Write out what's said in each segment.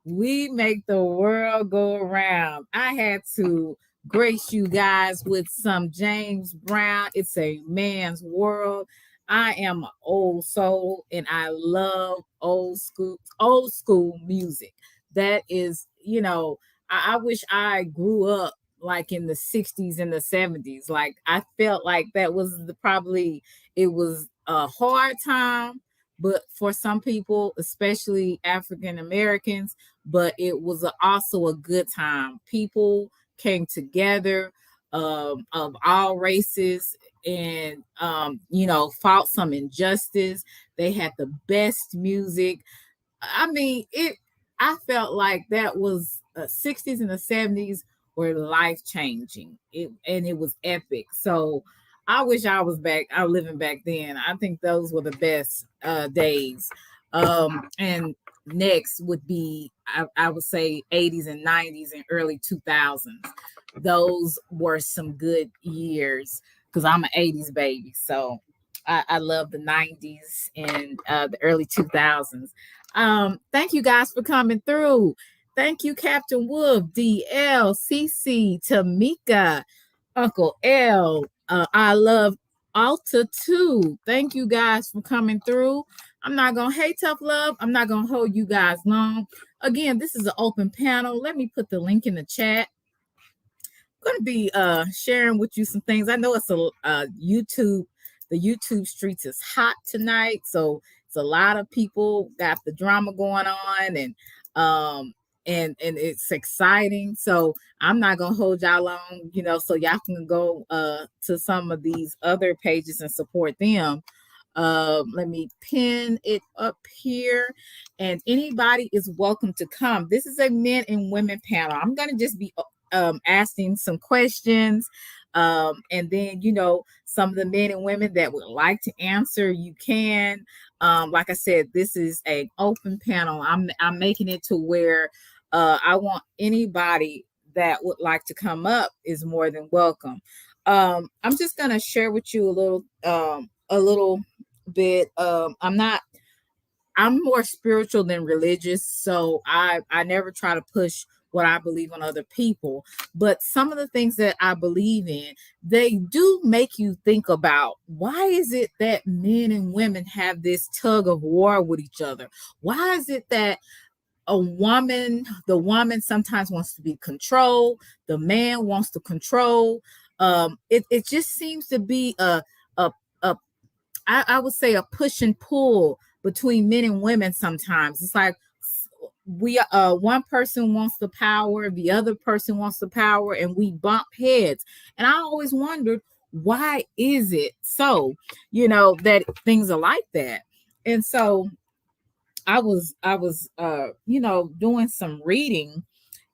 We make the world go around. I had to grace you guys with some James Brown. It's a man's world. I am an old soul and I love old school music. That is, I wish I grew up like in the 60s and the 70s. Like I felt like that was probably it was a hard time, but for some people, especially African Americans, but it was also a good time. People came together of all races and fought some injustice. They had the best music. I mean, it. I felt like that was 60s and the 70s were life changing. It was epic. So I wish I was back. I was living back then. I think those were the best days. And next would be I would say 80s and 90s and early 2000s. Those were some good years because I'm an 80s baby. So I love the 90s and the early 2000s. Thank you guys for coming through. Thank you, Captain Wolf, DL, CC, Tamika, Uncle L. I love Alta too. Thank you guys for coming through. I'm not gonna hate tough love. I'm not gonna hold you guys long. Again, this is an open panel. Let me put the link in the chat. I'm gonna be sharing with you some things. I know it's a YouTube. The YouTube streets is hot tonight, so it's a lot of people got the drama going on, and it's exciting. So I'm not gonna hold y'all long, so y'all can go to some of these other pages and support them. Let me pin it up here, and anybody is welcome to come. This is a men and women panel. I'm gonna just be asking some questions, and then some of the men and women that would like to answer, you can. Like I said, this is an open panel. I'm making it to where I want anybody that would like to come up is more than welcome. I'm just gonna share with you a little bit. I'm more spiritual than religious, so I never try to push what I believe on other people. But some of the things that I believe in, they do make you think about why is it that men and women have this tug of war with each other? Why is it that the woman sometimes wants to be controlled, the man wants to control? It just seems to be a I would say a push and pull between men and women sometimes. It's like we one person wants the power, the other person wants the power, and we bump heads. And I always wondered, why is it so, that things are like that? And so I was doing some reading,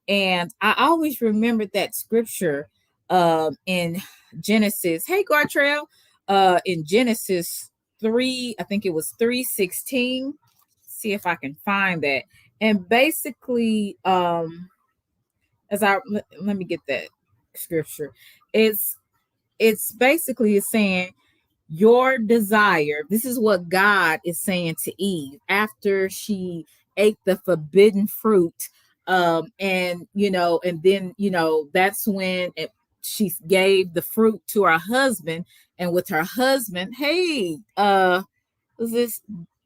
and I always remembered that scripture in Genesis. Hey, Gartrell, in Genesis 3, I think it was 3:16. See if I can find that. And basically, let me get that scripture. It's it's basically saying your desire. This is what God is saying to Eve after she ate the forbidden fruit. And then that's when she gave the fruit to her husband, and with her husband, hey, is this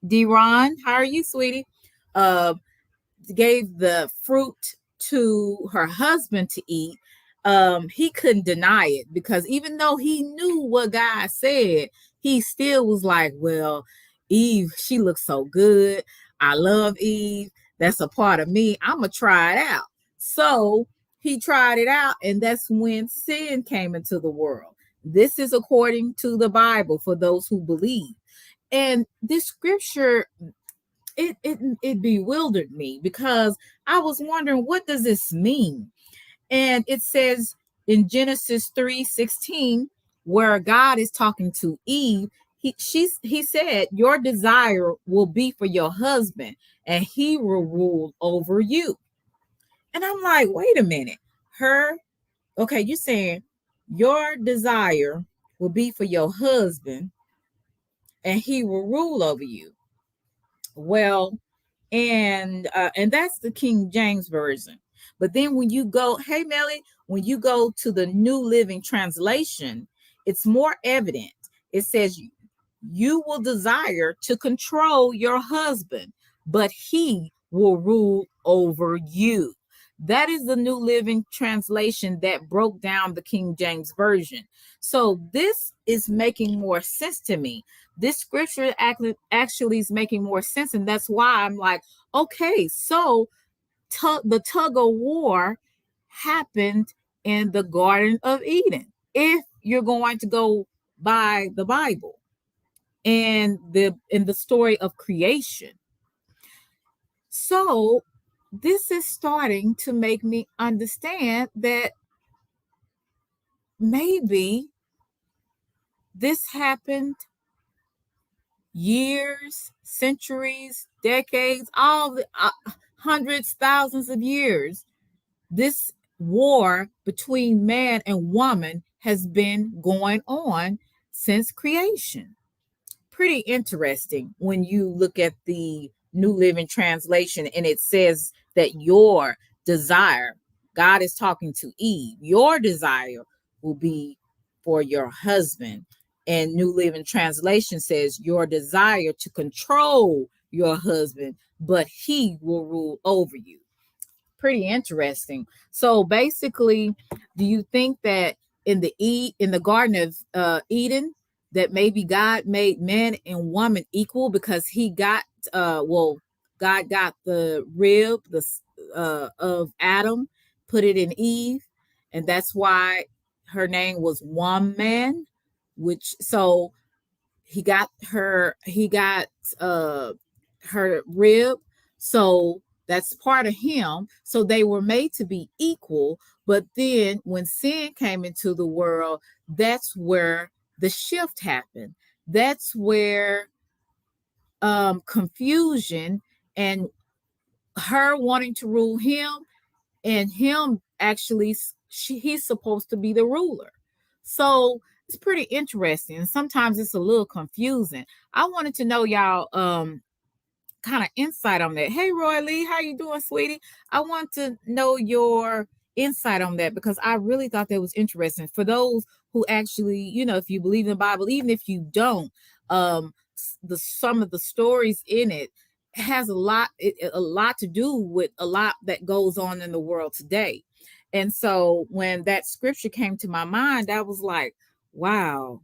Deron? How are you, sweetie? Uh, gave the fruit to her husband to eat. He couldn't deny it, because even though he knew what God said, he still was like, well, Eve, she looks so good. I love Eve. That's a part of me. I'm going to try it out. So he tried it out, and that's when sin came into the world. This is according to the Bible for those who believe. And this scripture, it bewildered me, because I was wondering, what does this mean? And it says in Genesis 3:16, where God is talking to Eve, he said, your desire will be for your husband, and he will rule over you. And I'm like, wait a minute. Okay, you're saying your desire will be for your husband, and he will rule over you. Well, And that's the King James version. But then when you go, hey Melly, when you go to the New Living Translation, it's more evident. It says you will desire to control your husband, but he will rule over you. That is the New Living Translation that broke down the King James Version. So this is making more sense to me. This scripture actually is making more sense. And that's why I'm like, okay, so the tug of war happened in the Garden of Eden. If you're going to go by the Bible and the story of creation. So this is starting to make me understand that maybe this happened years, centuries, decades, all the hundreds, thousands of years. This war between man and woman has been going on since creation. Pretty interesting when you look at the New Living Translation and it says that your desire, God is talking to Eve, your desire will be for your husband. And New Living Translation says your desire to control your husband, but he will rule over you. Pretty interesting. So basically, do you think that in the Garden of Eden, that maybe God made man and woman equal because he got God got the rib of Adam, put it in Eve, and that's why her name was woman, which so he got uh her rib, so that's part of him, so they were made to be equal. But then when sin came into the world, that's where the shift happened. That's where confusion and her wanting to rule him, and him actually he's supposed to be the ruler. So it's pretty interesting, and sometimes it's a little confusing. I wanted to know y'all kind of insight on that. Hey Roy Lee, how you doing, sweetie? I want to know your insight on that because I really thought that was interesting for those who actually, if you believe in the Bible, even if you don't, the some of the stories in it has a lot to do with a lot that goes on in the world today. And so when that scripture came to my mind, I was like, wow.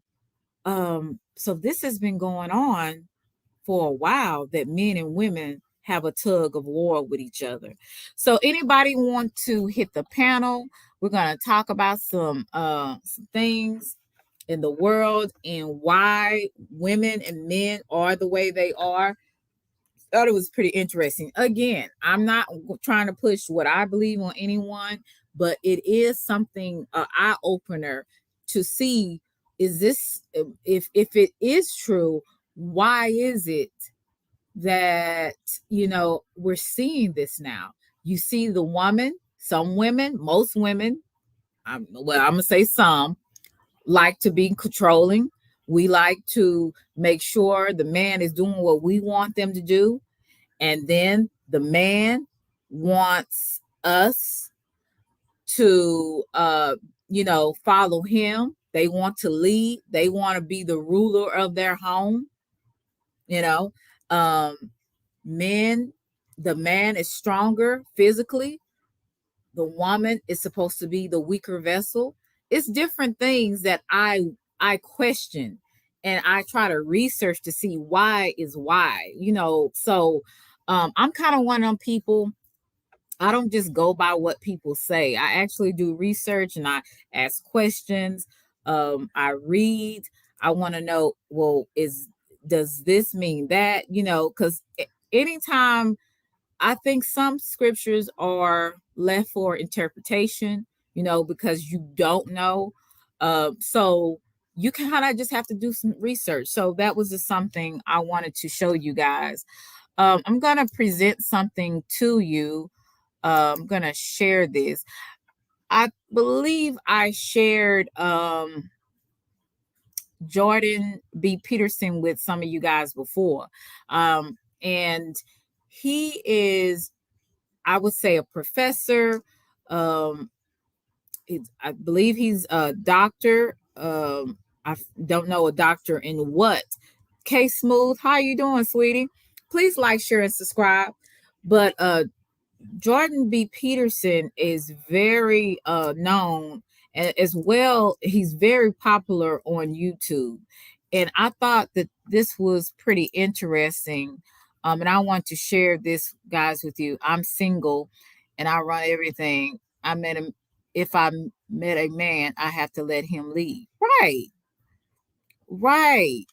So this has been going on for a while, that men and women have a tug of war with each other. So anybody want to hit the panel? We're going to talk about some things in the world and why women and men are the way they are. Thought it was pretty interesting. Again, I'm not trying to push what I believe on anyone, but it is something eye opener to see, is this, if it is true, why is it that we're seeing this now? You see the woman, some women, most women, I'm gonna say some, like to be controlling. We like to make sure the man is doing what we want them to do, and then the man wants us to follow him. They want to lead, they want to be the ruler of their home. you know um Men, the man is stronger physically, the woman is supposed to be the weaker vessel. It's different things that I question, and I try to research to see why is why. So I'm kind of one of them people. I don't just go by what people say. I actually do research and I ask questions. I read. I want to know, well, does this mean that? Because anytime, I think some scriptures are left for interpretation, because you don't know. So you kind of just have to do some research. So that was just something I wanted to show you guys. I'm going to present something to you. I'm going to share this. I believe I shared Jordan B. Peterson with some of you guys before. And he is, I would say, a professor. Um, I believe he's a doctor. I don't know a doctor in what. K Smooth, how you doing, sweetie? Please like, share, and subscribe. But Jordan B. Peterson is very known, and as well, he's very popular on YouTube. And I thought that this was pretty interesting. And I want to share this, guys, with you. I'm single, and I run everything. I met him. If I met a man, I have to let him lead. Right, right.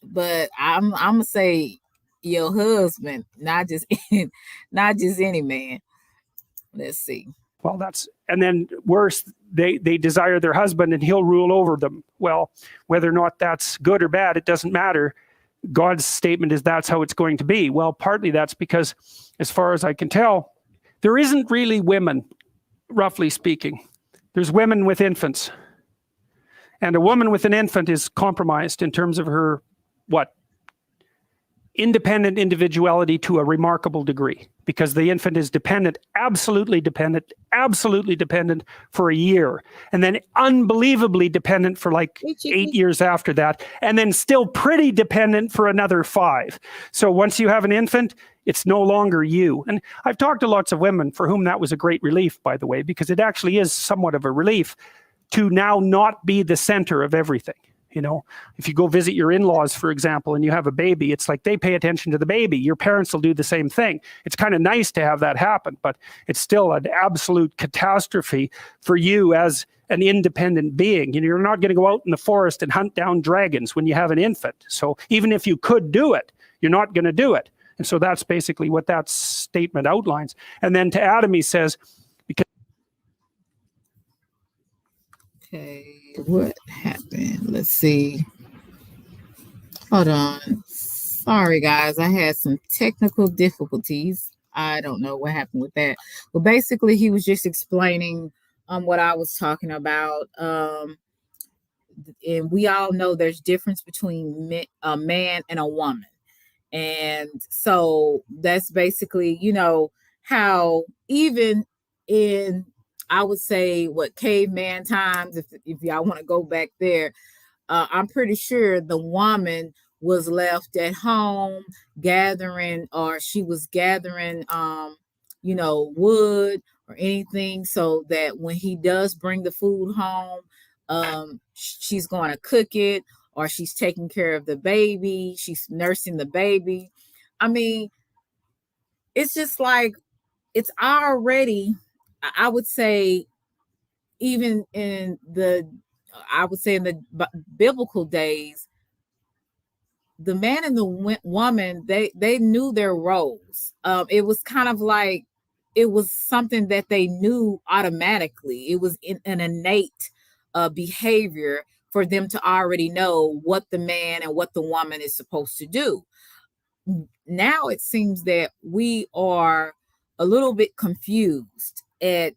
But I'm gonna say your husband, not just not just any man. Let's see. Well, and then worse, they desire their husband and he'll rule over them. Well, whether or not that's good or bad, it doesn't matter. God's statement is that's how it's going to be. Well, partly that's because, as far as I can tell, there isn't really women, roughly speaking. There's women with infants. And a woman with an infant is compromised in terms of her, independent individuality to a remarkable degree, because the infant is absolutely dependent for a year, and then unbelievably dependent for like 8 years after that, and then still pretty dependent for another 5. So once you have an infant, it's no longer you. And I've talked to lots of women for whom that was a great relief, by the way, because it actually is somewhat of a relief to now not be the center of everything. You know, if you go visit your in-laws, for example, and you have a baby, it's like they pay attention to the baby. Your parents will do the same thing. It's kind of nice to have that happen, but it's still an absolute catastrophe for you as an independent being. You know, you're not going to go out in the forest and hunt down dragons when you have an infant. So even if you could do it, you're not going to do it. And so that's basically what that statement outlines. And then to Adam, he says, okay, what happened? Let's see. Hold on. Sorry, guys. I had some technical difficulties. I don't know what happened with that. But basically, he was just explaining what I was talking about. And we all know there's difference between a man and a woman. And so that's basically, you know, how even in, I would say, what, caveman times, if y'all want to go back there, I'm pretty sure the woman was left at home gathering, or she was gathering, you know, wood or anything, so that when he does bring the food home, she's going to cook it, or she's taking care of the baby, she's nursing the baby. I mean, it's just like, it's already, I would say, even in the, I would say in the biblical days, the man and the woman, they knew their roles. It was kind of like, it was something that they knew automatically. It was an innate behavior for them to already know what the man and what the woman is supposed to do. Now it seems that we are a little bit confused at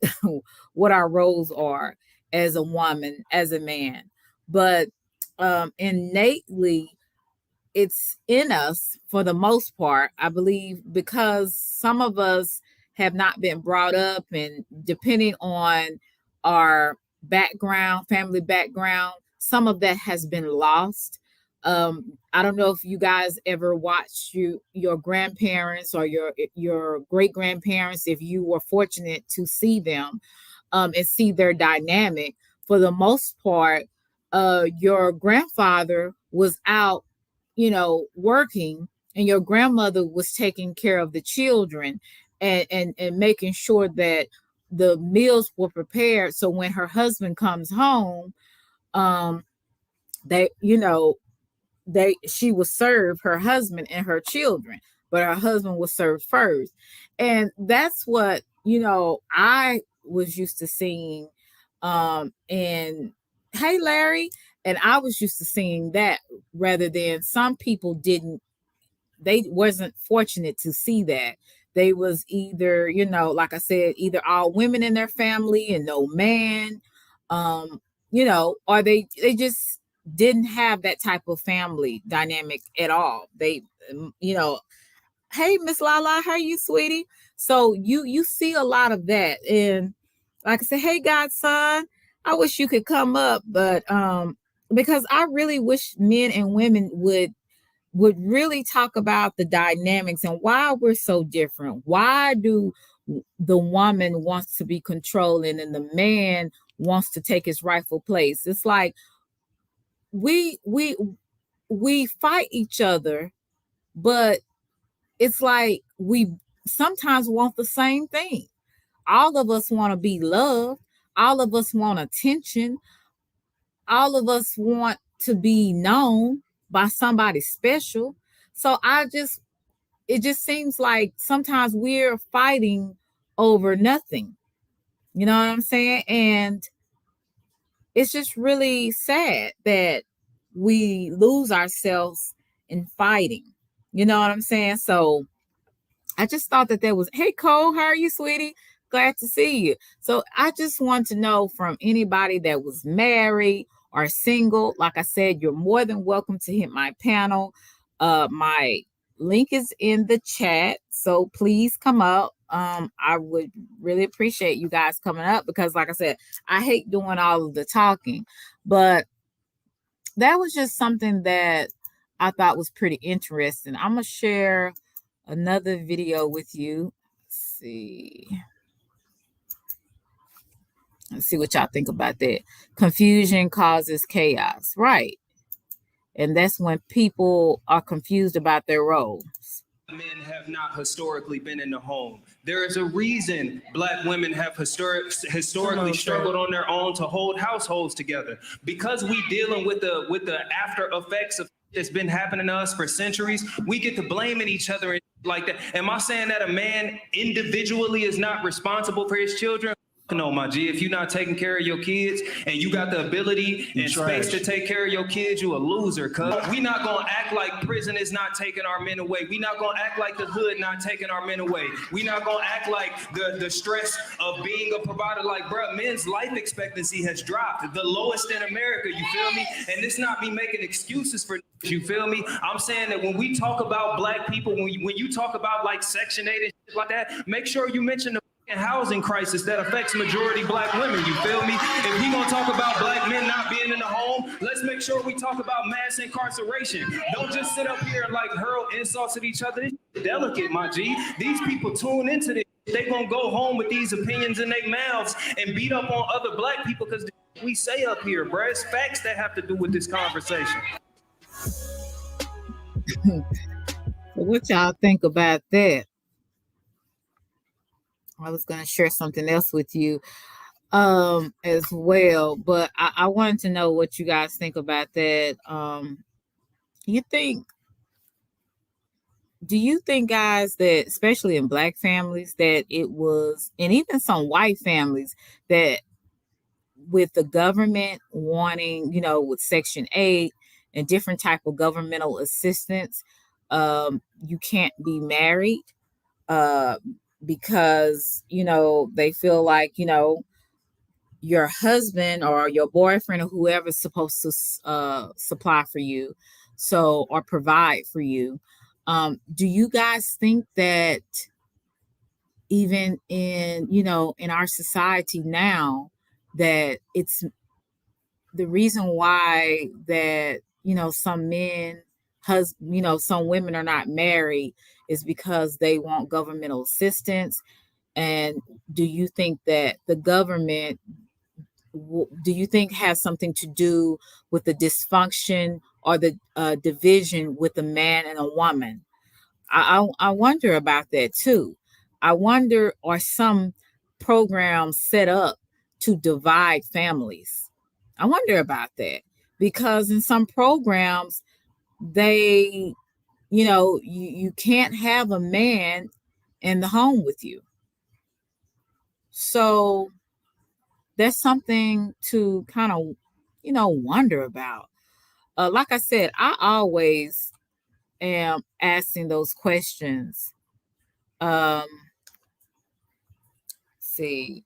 what our roles are as a woman, as a man. But innately, it's in us for the most part, I believe, because some of us have not been brought up, and depending on our background, family background, some of that has been lost. I don't know if you guys ever watched your grandparents or your great grandparents, if you were fortunate to see them, and see their dynamic. For the most part, your grandfather was out, you know, working, and your grandmother was taking care of the children, and making sure that the meals were prepared. So when her husband comes home, they, you know, she will serve her husband and her children, but her husband was served first. And that's what, you know, I was used to seeing. And hey, Larry, and I was used to seeing that, rather than some people they wasn't fortunate to see that. They was either, you know, like I said, either all women in their family and no man, you know, or they just didn't have that type of family dynamic at all. They, you know, hey, Miss Lala, how are you, sweetie? So you see a lot of that. And like I said, hey, godson, I wish you could come up, but because I really wish men and women would really talk about the dynamics and why we're so different. Why do the woman wants to be controlling and the man wants to take his rightful place? It's like we we we fight each other, but it's like we sometimes want the same thing. All of us want to be loved. All of us want attention. All of us want to be known by somebody special. So it just seems like sometimes we're fighting over nothing. You know what I'm saying? And it's just really sad that we lose ourselves in fighting. You know what I'm saying? So I just thought that there was, hey, Cole, how are you, sweetie? Glad to see you. So I just want to know from anybody that was married or single. Like I said, you're more than welcome to hit my panel. My link is in the chat. So please come up. I would really appreciate you guys coming up because, like I said, I hate doing all of the talking. But that was just something that I thought was pretty interesting. I'm going to share another video with you. Let's see what y'all think about that. Confusion causes chaos, right? And that's when people are confused about their roles. Men have not historically been in the home. There is a reason Black women have historically struggled on their own to hold households together, because we dealing with the after effects of that's been happening to us for centuries. We get to blaming each other and like that. Am I saying that a man individually is not responsible for his children? No, my G, if you're not taking care of your kids and you got the ability and space to take care of your kids, you a loser, cuz. We not gonna act like prison is not taking our men away. We not gonna act like the hood not taking our men away. We not gonna act like the stress of being a provider, like, bruh, men's life expectancy has dropped, the lowest in America, you feel me? And this not me making excuses for, you feel me? I'm saying that when we talk about Black people, when you talk about like Section 8 and shit like that, make sure you mention the housing crisis that affects majority Black women, you feel me? If we gonna talk about Black men not being in the home, let's make sure we talk about mass incarceration. Don't just sit up here and like hurl insults at each other. It's delicate, my G. These people tune into this. They gonna go home with these opinions in their mouths and beat up on other Black people because we say up here, bruh. It's facts that have to do with this conversation. So what y'all think about that? I was going to share something else with you as well, but I wanted to know what you guys think about that. Do you think, guys, that especially in Black families that it was, and even some white families, that with the government wanting, with Section 8 and different type of governmental assistance, you can't be married, because they feel like your husband or your boyfriend or whoever's supposed to supply for you, or provide for you. Do you guys think that even in our society now, that it's the reason why that some men some women are not married is because they want governmental assistance? And do you think that the government, do you think, has something to do with the dysfunction or the division with a man and a woman? I wonder about that too. I wonder, are some programs set up to divide families? I wonder about that, because in some programs, they, you can't have a man in the home with you. So that's something to kind of, wonder about. Like I said, I always am asking those questions. See,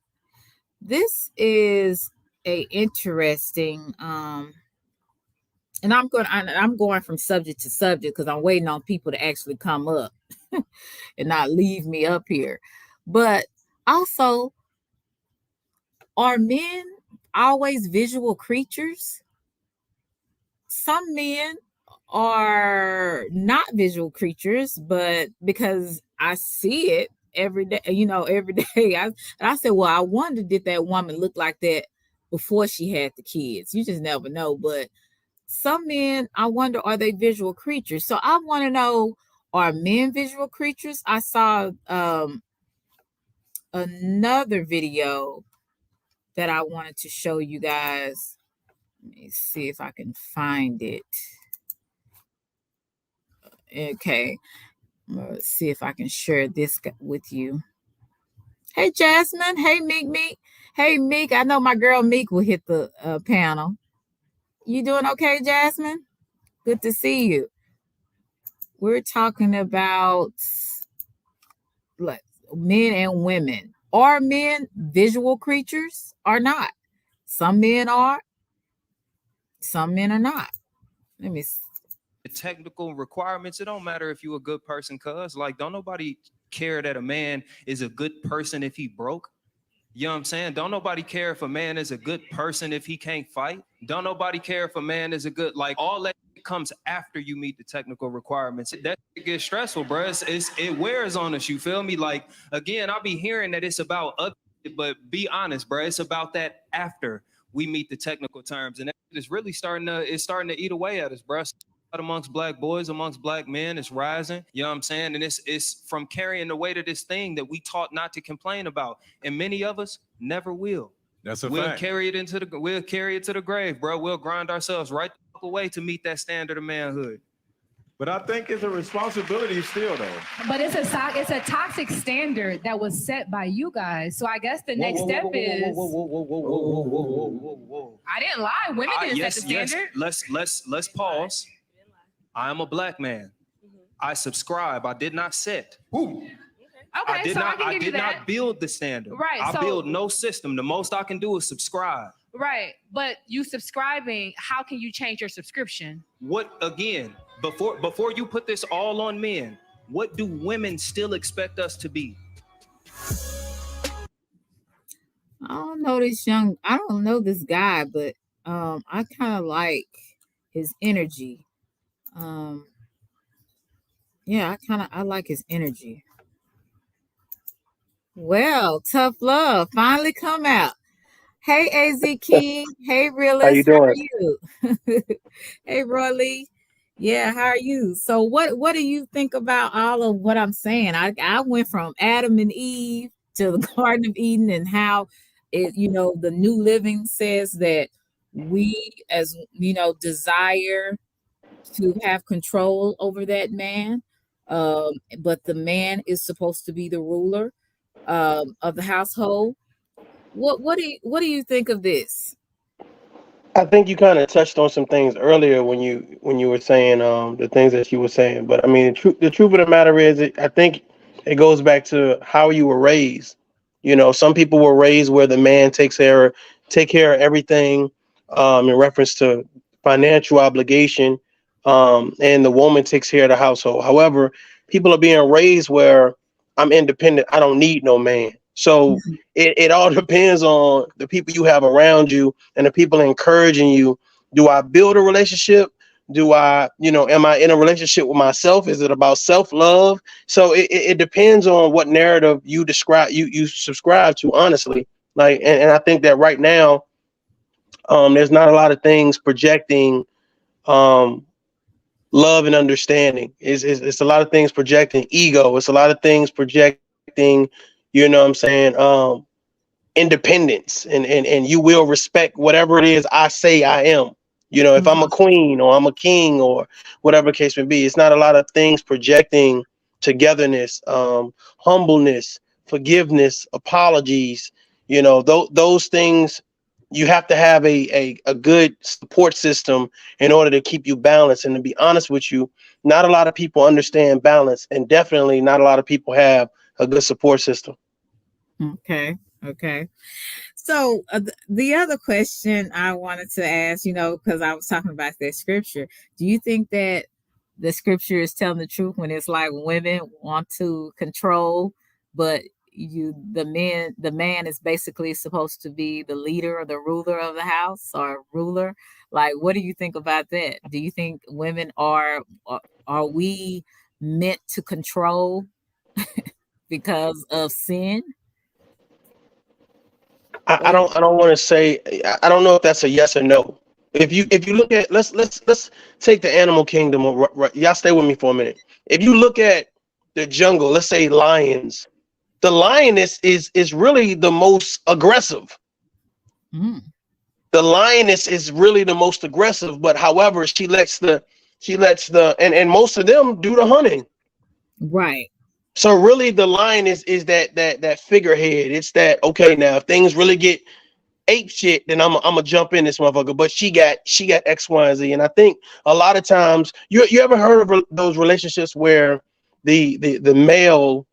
this is a interesting and I'm going from subject to subject because I'm waiting on people to actually come up and not leave me up here. But also, are men always visual creatures? Some men are not visual creatures, but because I see it every day, every day, I said, well, I wonder, did that woman look like that before she had the kids? You just never know. But some men, I wonder, are they visual creatures? So I want to know, are men visual creatures? I saw another video that I wanted to show you guys. Let me see if I can find it. Okay. Let's see if I can share this with you. Hey, Jasmine. Hey, Meek. Hey, Meek. I know my girl Meek will hit the panel. You doing okay, Jasmine? Good to see you. We're talking about men and women. Are men visual creatures or not? Some men are. Some men are not. Let me see. The technical requirements, it don't matter if you a good person, cuz like don't nobody care that a man is a good person if he broke. You know what I'm saying? Don't nobody care if a man is a good person if he can't fight. Don't nobody care if a man is a good, like all that comes after you meet the technical requirements. That gets stressful, bro. It wears on us, you feel me? Like, again, I'll be hearing that it's about other, but be honest, bro. It's about that after we meet the technical terms. And that is really starting to eat away at us, bro. Amongst black boys, amongst black men, it's rising. You know what I'm saying? And it's from carrying the weight of this thing that we taught not to complain about. And many of us never will. That's a we'll fact. carry it to the grave, bro. We'll grind ourselves right the fuck away to meet that standard of manhood. But I think it's a responsibility still, though. But it's a toxic standard that was set by you guys. So I guess the next step is. I didn't lie. Women didn't set the standard. Let's pause. I am a black man. I subscribe. I did not set. Okay, I did not build the standard. Right. I build no system. The most I can do is subscribe. Right. But you subscribing, how can you change your subscription? What, again, before you put this all on men, what do women still expect us to be? I don't know this guy, but I kind of like his energy. I like his energy. Well, Tough Love finally come out. Hey, AZ King. Hey, Realist. How you doing? How are you? Hey, Roy Lee. Yeah, how are you? So what do you think about all of what I'm saying? I went from Adam and Eve to the Garden of Eden, and how it, the New Living says that we, as desire to have control over that man, but the man is supposed to be the ruler of the household. What do you think of this? I think you kind of touched on some things earlier when you were saying the things that you were saying. But I mean, the truth of the matter is, I think it goes back to how you were raised. Some people were raised where the man take care of everything in reference to financial obligation, and the woman takes care of the household. However, people are being raised where I'm independent. I don't need no man. So it all depends on the people you have around you and the people encouraging you. Do I build a relationship? Do I, am I in a relationship with myself? Is it about self-love? So it depends on what narrative you subscribe to, honestly. And I think that right now, there's not a lot of things projecting love and understanding. It's a lot of things projecting ego. It's a lot of things projecting, independence, and you will respect whatever it is I say I am. If I'm a queen or I'm a king or whatever the case may be, it's not a lot of things projecting togetherness, humbleness, forgiveness, apologies. Those things. You have to have a good support system in order to keep you balanced. And to be honest with you, not a lot of people understand balance, and definitely not a lot of people have a good support system. Okay. So the other question I wanted to ask, because I was talking about that scripture, do you think that the scripture is telling the truth when it's like women want to control, but the man is basically supposed to be the leader or the ruler of the house or ruler? Like, what do you think about that? Do you think women are we meant to control because of sin? I don't want to say. I don't know if that's a yes or no. If you look at, let's take the animal kingdom. Y'all stay with me for a minute. If you look at the jungle, let's say lions, the lioness is really the most aggressive. Mm. The lioness is really the most aggressive, but however, she lets the and most of them do the hunting. Right. So really, the lioness is that figurehead. It's that, okay, now if things really get ape shit, then I'm gonna jump in this motherfucker. But she got X, Y, and Z. And I think a lot of times you ever heard of those relationships where the male,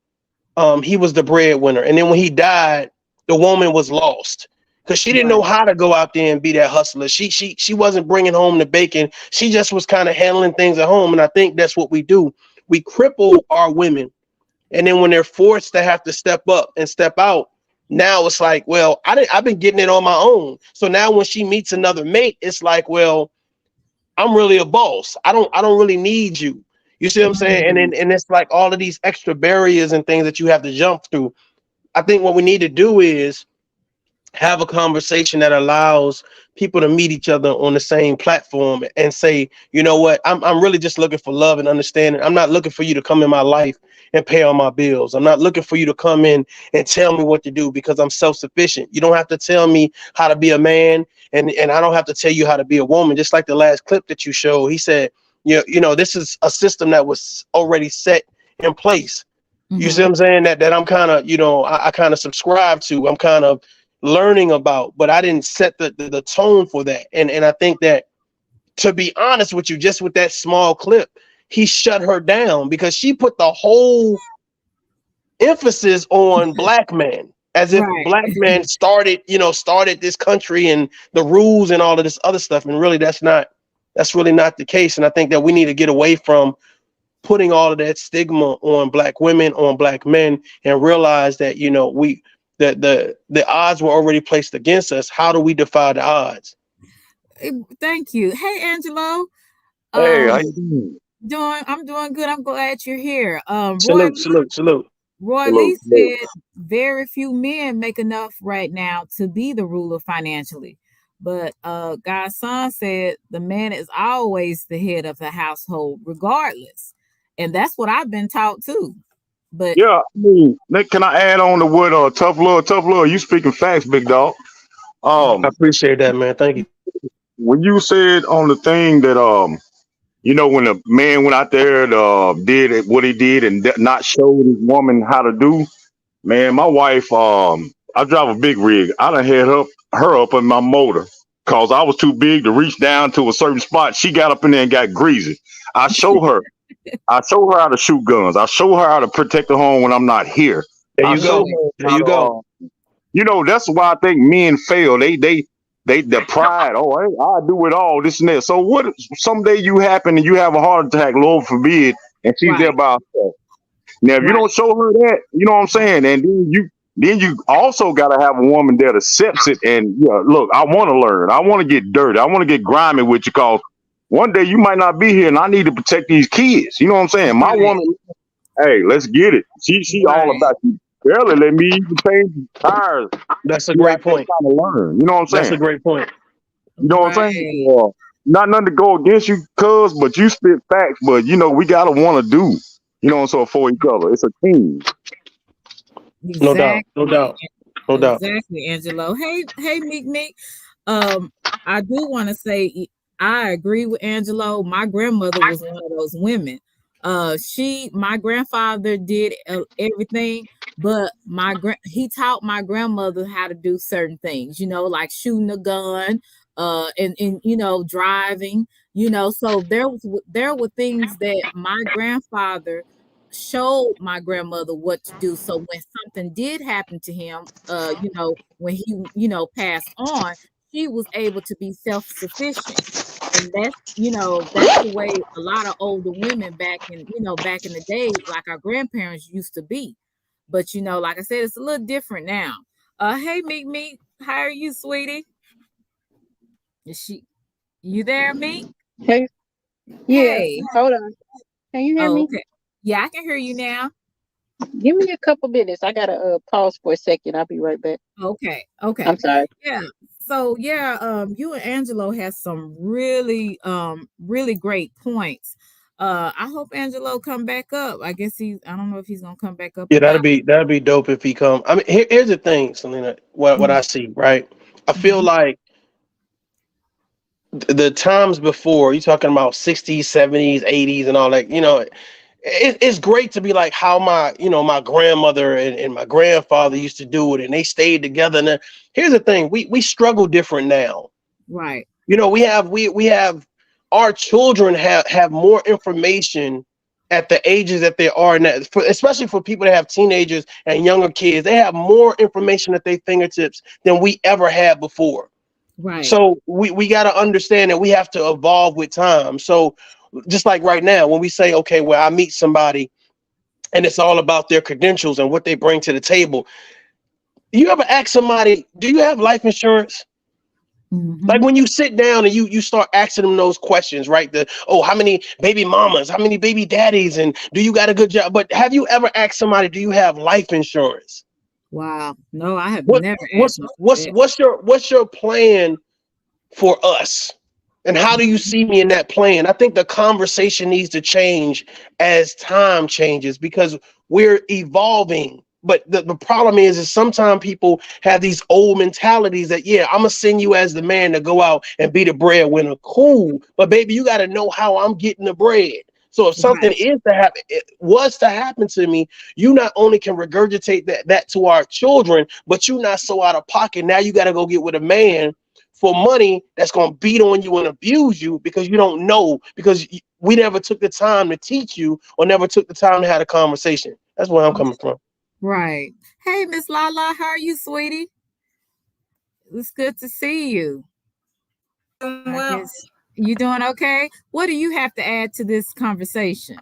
he was the breadwinner, and then when he died, the woman was lost because she didn't know how to go out there and be that hustler. She wasn't bringing home the bacon. She just was kind of handling things at home. And I think that's what we do. We cripple our women, and then when they're forced to have to step up and step out, now it's like, well, I've been getting it on my own. So now when she meets another mate, it's like, well, I'm really a boss. I don't really need you. You see what I'm saying? And it's like all of these extra barriers and things that you have to jump through. I think what we need to do is have a conversation that allows people to meet each other on the same platform and say, you know what, I'm really just looking for love and understanding. I'm not looking for you to come in my life and pay all my bills. I'm not looking for you to come in and tell me what to do because I'm self-sufficient. You don't have to tell me how to be a man, and I don't have to tell you how to be a woman. Just like the last clip that you showed, he said, you know, this is a system that was already set in place. Mm-hmm. You see what I'm saying? That I'm kind of, I kind of subscribe to. I'm kind of learning about, but I didn't set the tone for that. And I think that, to be honest with you, just with that small clip, he shut her down because she put the whole emphasis on black men, as if black men started this country and the rules and all of this other stuff. And really, that's really not the case. And I think that we need to get away from putting all of that stigma on black women, on black men, and realize that, the odds were already placed against us. How do we defy the odds? Thank you. Hey, Angelo. Hey, how you doing? I'm doing good. I'm glad you're here. Salute. Roy Lee said very few men make enough right now to be the ruler financially. But God's son said the man is always the head of the household, regardless. And that's what I've been taught too. But yeah, I mean, can I add on to what tough love? You speaking facts, big dog. I appreciate that, man. Thank you. When you said on the thing that when the man went out there did what he did and not showed his woman how to do, man, my wife, I drive a big rig. I done had her up in my motor because I was too big to reach down to a certain spot. She got up in there and got greasy. I show her how to shoot guns. I show her how to protect the home when I'm not here. There you go. That's why I think men fail. They the pride. Oh, hey, I do it all. This and that. So what? Someday you happen and you have a heart attack, Lord forbid, and she's there by herself. Now, if you don't show her that, you know what I'm saying, and then you also got to have a woman that accepts it. And look, I want to learn. I want to get dirty. I want to get grimy with you, cause one day you might not be here, and I need to protect these kids. You know what I'm saying? My woman, hey, let's get it. She all about you. Barely let me even change tires. That's a great point. Trying to learn. You know what I'm saying? That's a great point. You know what I'm saying? Not nothing to go against you, cuz, but you spit facts. But we gotta want to do. For each other. It's a team. Exactly. No doubt. Exactly, Angelo. Hey, Meek. I do want to say I agree with Angelo. My grandmother was one of those women. My grandfather did everything, but he taught my grandmother how to do certain things, like shooting a gun, and driving, so there were things that my grandfather showed my grandmother what to do. So when something did happen to him, when he, passed on, she was able to be self-sufficient. And that's the way a lot of older women back in the day, like our grandparents used to be. But like I said, it's a little different now. Hey, Meek, how are you, sweetie? Is you there, Meek? Hey, yeah, Hey. hold on. Can you hear me? Okay. Yeah, I can hear you now. Give me a couple minutes. I gotta pause for a second. I'll be right back. Okay. I'm sorry. Yeah. So you and Angelo has some really really great points. I hope Angelo come back up. I guess I don't know if he's gonna come back up Yeah, or not. that'd be dope if he come. I mean, here's the thing, Selena. What I see, right? I feel like the times before, you talking about 60s, 70s, 80s, and all that. It's great to be like how my grandmother and my grandfather used to do it, and they stayed together. And here's the thing: we struggle different now. Right. We have our children have more information at the ages that they are now, especially for people that have teenagers and younger kids. They have more information at their fingertips than we ever had before. Right. So we got to understand that we have to evolve with time. So just like right now, when we say, okay, well, I meet somebody and it's all about their credentials and what they bring to the table. You ever ask somebody, do you have life insurance? Mm-hmm. Like when you sit down and you start asking them those questions, right? How many baby mamas, how many baby daddies, and do you got a good job? But have you ever asked somebody, do you have life insurance? Wow. No, I have never asked. What's your plan for us? And how do you see me in that plan? I think the conversation needs to change as time changes because we're evolving. But the problem is sometimes people have these old mentalities that, yeah, I'm going to send you as the man to go out and be the breadwinner. Cool. But baby, you got to know how I'm getting the bread. So if something was to happen to me, you not only can regurgitate that to our children, but you're not so out of pocket. Now you got to go get with a man for money that's going to beat on you and abuse you because you don't know, because we never took the time to teach you or never took the time to have a conversation. That's where I'm coming from. Right. Hey, Miss Lala, how are you, sweetie? It's good to see you. Well, you doing okay? What do you have to add to this conversation?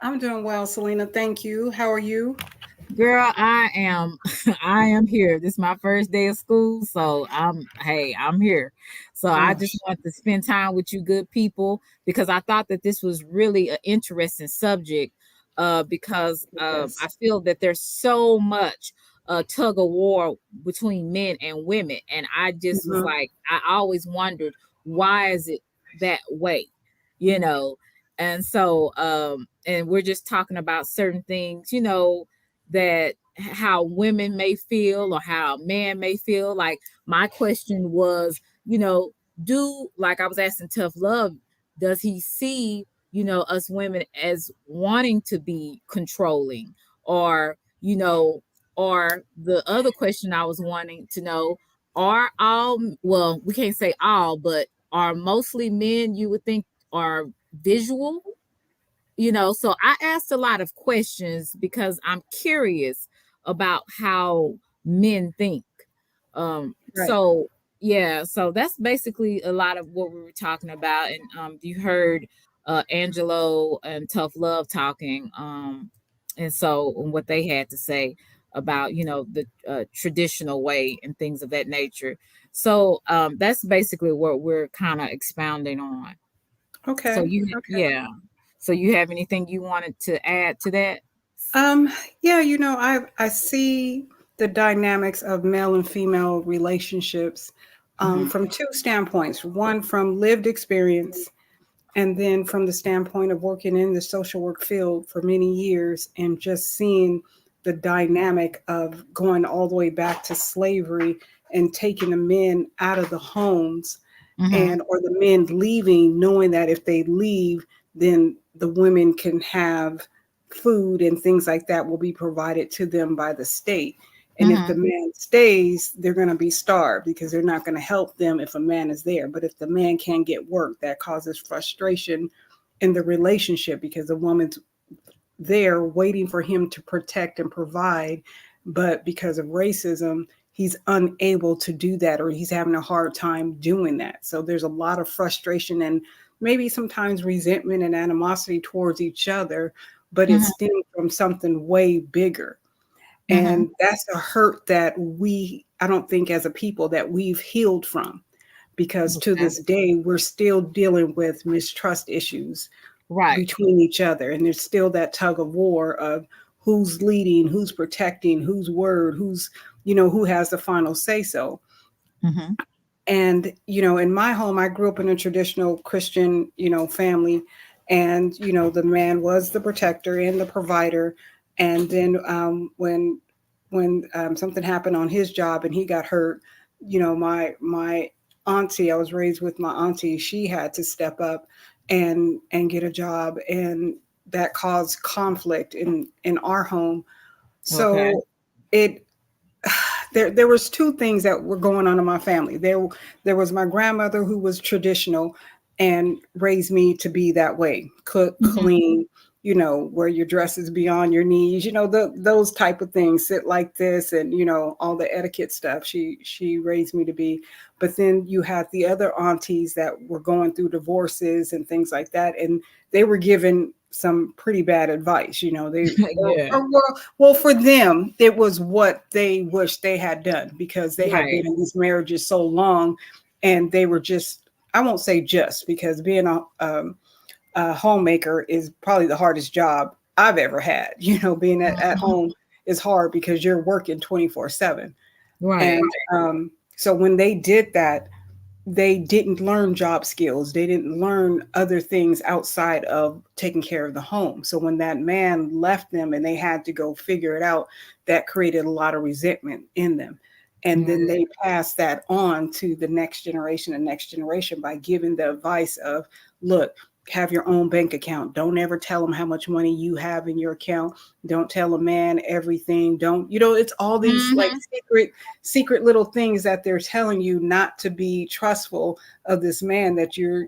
I'm doing well, Selena. Thank you. How are you? Girl, I am here. This is my first day of school, so I'm here. So I just want to spend time with you good people because I thought that this was really an interesting subject because I feel that there's so much tug of war between men and women, and I just was like, I always wondered, why is it that way, and so and we're just talking about certain things, that how women may feel or how a man may feel. Like my question was, like I was asking Tough Love, does he see, us women as wanting to be controlling, or or the other question I was wanting to know, we can't say all, but are mostly men you would think are visual? So I asked a lot of questions because I'm curious about how men think. So that's basically a lot of what we were talking about. And you heard Angelo and Tough Love talking, and what they had to say about the traditional way and things of that nature. So that's basically what we're kind of expounding on. Okay. So So you have anything you wanted to add to that? I see the dynamics of male and female relationships from two standpoints. One from lived experience, and then from the standpoint of working in the social work field for many years and just seeing the dynamic of going all the way back to slavery and taking the men out of the homes or the men leaving, knowing that if they leave, then the women can have food and things like that will be provided to them by the state. And if the man stays, they're going to be starved because they're not going to help them if a man is there. But if the man can't get work, that causes frustration in the relationship because the woman's there waiting for him to protect and provide. But because of racism, he's unable to do that, or he's having a hard time doing that. So there's a lot of frustration and maybe sometimes resentment and animosity towards each other, but it's stemming from something way bigger. And that's a hurt that I don't think as a people that we've healed from, because to this day, we're still dealing with mistrust issues between each other. And there's still that tug of war of who's leading, who's protecting, whose word, who has the final say so. And, in my home, I grew up in a traditional Christian, family. And, the man was the protector and the provider. And then when something happened on his job and he got hurt, my auntie, I was raised with my auntie, she had to step up and get a job. And that caused conflict in our home. So there was two things that were going on in my family. There was my grandmother, who was traditional and raised me to be that way, cook, clean, wear your dresses beyond your knees, those type of things, sit like this, and all the etiquette stuff she raised me to be. But then you had the other aunties that were going through divorces and things like that, and they were given some pretty bad advice. Well, for them, it was what they wished they had done, because they had been in these marriages so long, and they were just, I won't say just, because being a homemaker is probably the hardest job I've ever had. Being at home is hard because you're working 24/7. Right. And so when they did that, they didn't learn job skills. They didn't learn other things outside of taking care of the home. So when that man left them and they had to go figure it out, that created a lot of resentment in them. And then they passed that on to the next generation by giving the advice of, look, have your own bank account. Don't ever tell them how much money you have in your account. Don't tell a man everything. Don't, it's all these like secret little things that they're telling you not to be trustful of this man that you're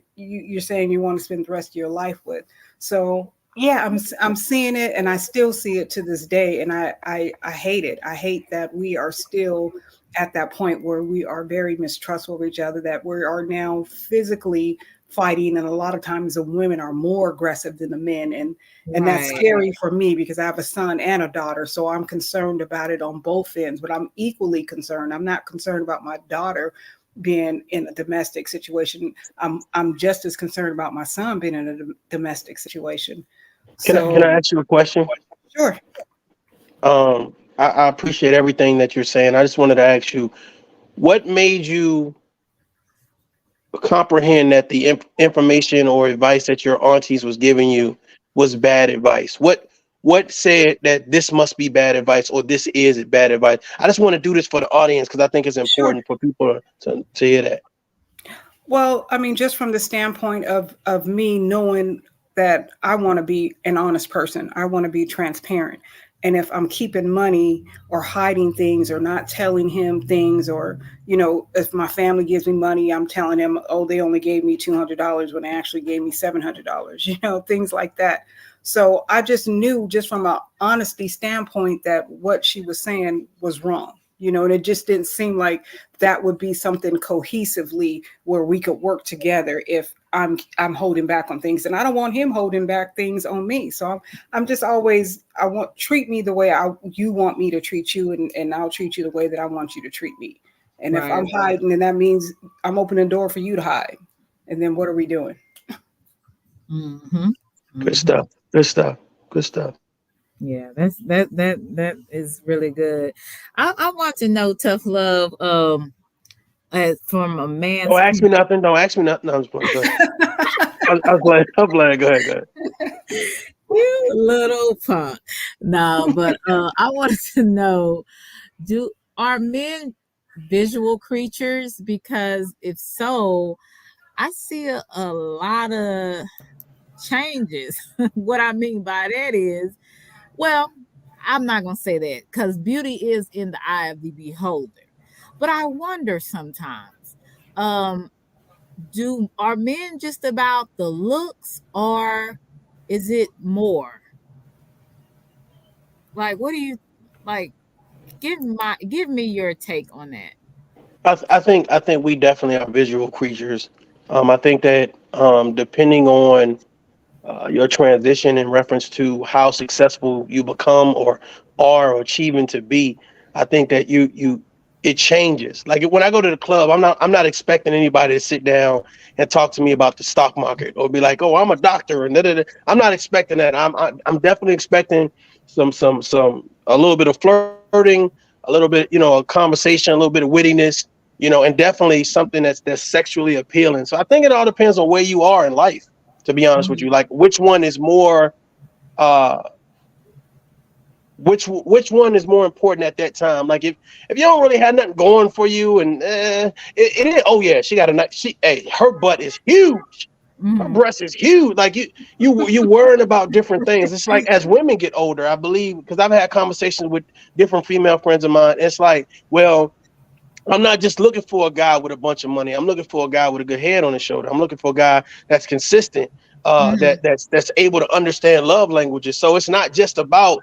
saying you want to spend the rest of your life with. So yeah, I'm seeing it, and I still see it to this day. And I hate it. I hate that we are still at that point where we are very mistrustful of each other, that we are now physically fighting, and a lot of times the women are more aggressive than the men, and that's scary for me, because I have a son and a daughter, so I'm concerned about it on both ends. But I'm equally concerned. I'm not concerned about my daughter being in a domestic situation. I'm just as concerned about my son being in a domestic situation. Can I ask you a question? Sure. I appreciate everything that you're saying. I just wanted to ask you, what made you comprehend that the information or advice that your aunties was giving you was bad advice? What said that this must be bad advice, or this is bad advice? I just want to do this for the audience, because I think it's important for people to hear that. Well, I mean, just from the standpoint of me knowing that I want to be an honest person, I want to be transparent. And if I'm keeping money or hiding things or not telling him things, or, if my family gives me money, I'm telling him, oh, they only gave me $200 when they actually gave me $700, things like that. So I just knew, just from an honesty standpoint, that what she was saying was wrong. And it just didn't seem like that would be something cohesively where we could work together if I'm holding back on things, and I don't want him holding back things on me. So I'm just always, treat me the way you want me to treat you, and I'll treat you the way that I want you to treat me. And if I'm hiding, then that means I'm opening the door for you to hide. And then what are we doing? Good stuff. Good stuff. Good stuff. Yeah, that is really good. I want to know, Tough Love, from a man. Don't ask me nothing. No, I'm just playing. Go ahead. I'm playing. Go ahead. You little punk. No, but I wanted to know, are men visual creatures? Because if so, I see a lot of changes. What I mean by that is, well, I'm not going to say that, because beauty is in the eye of the beholder. But I wonder sometimes, are men just about the looks, or is it more? Like, what do you like? Give me your take on that. I think we definitely are visual creatures. I think that depending on your transition in reference to how successful you become or are achieving to be, I think that it changes. Like when I go to the club, I'm not expecting anybody to sit down and talk to me about the stock market or be like, oh, I'm a doctor and da, da, da. I'm not expecting that. I'm definitely expecting some a little bit of flirting, a little bit, a conversation, a little bit of wittiness, and definitely something that's sexually appealing. So I think it all depends on where you are in life, to be honest with you. Like which one is more uh which one is more important at that time? Like if you don't really have nothing going for you and it is, oh yeah, she got a nice, her butt is huge. Her breast is huge. Like you worrying about different things. It's like as women get older, I believe, because I've had conversations with different female friends of mine. It's like, well, I'm not just looking for a guy with a bunch of money. I'm looking for a guy with a good head on his shoulder. I'm looking for a guy that's consistent, that's able to understand love languages. So it's not just about,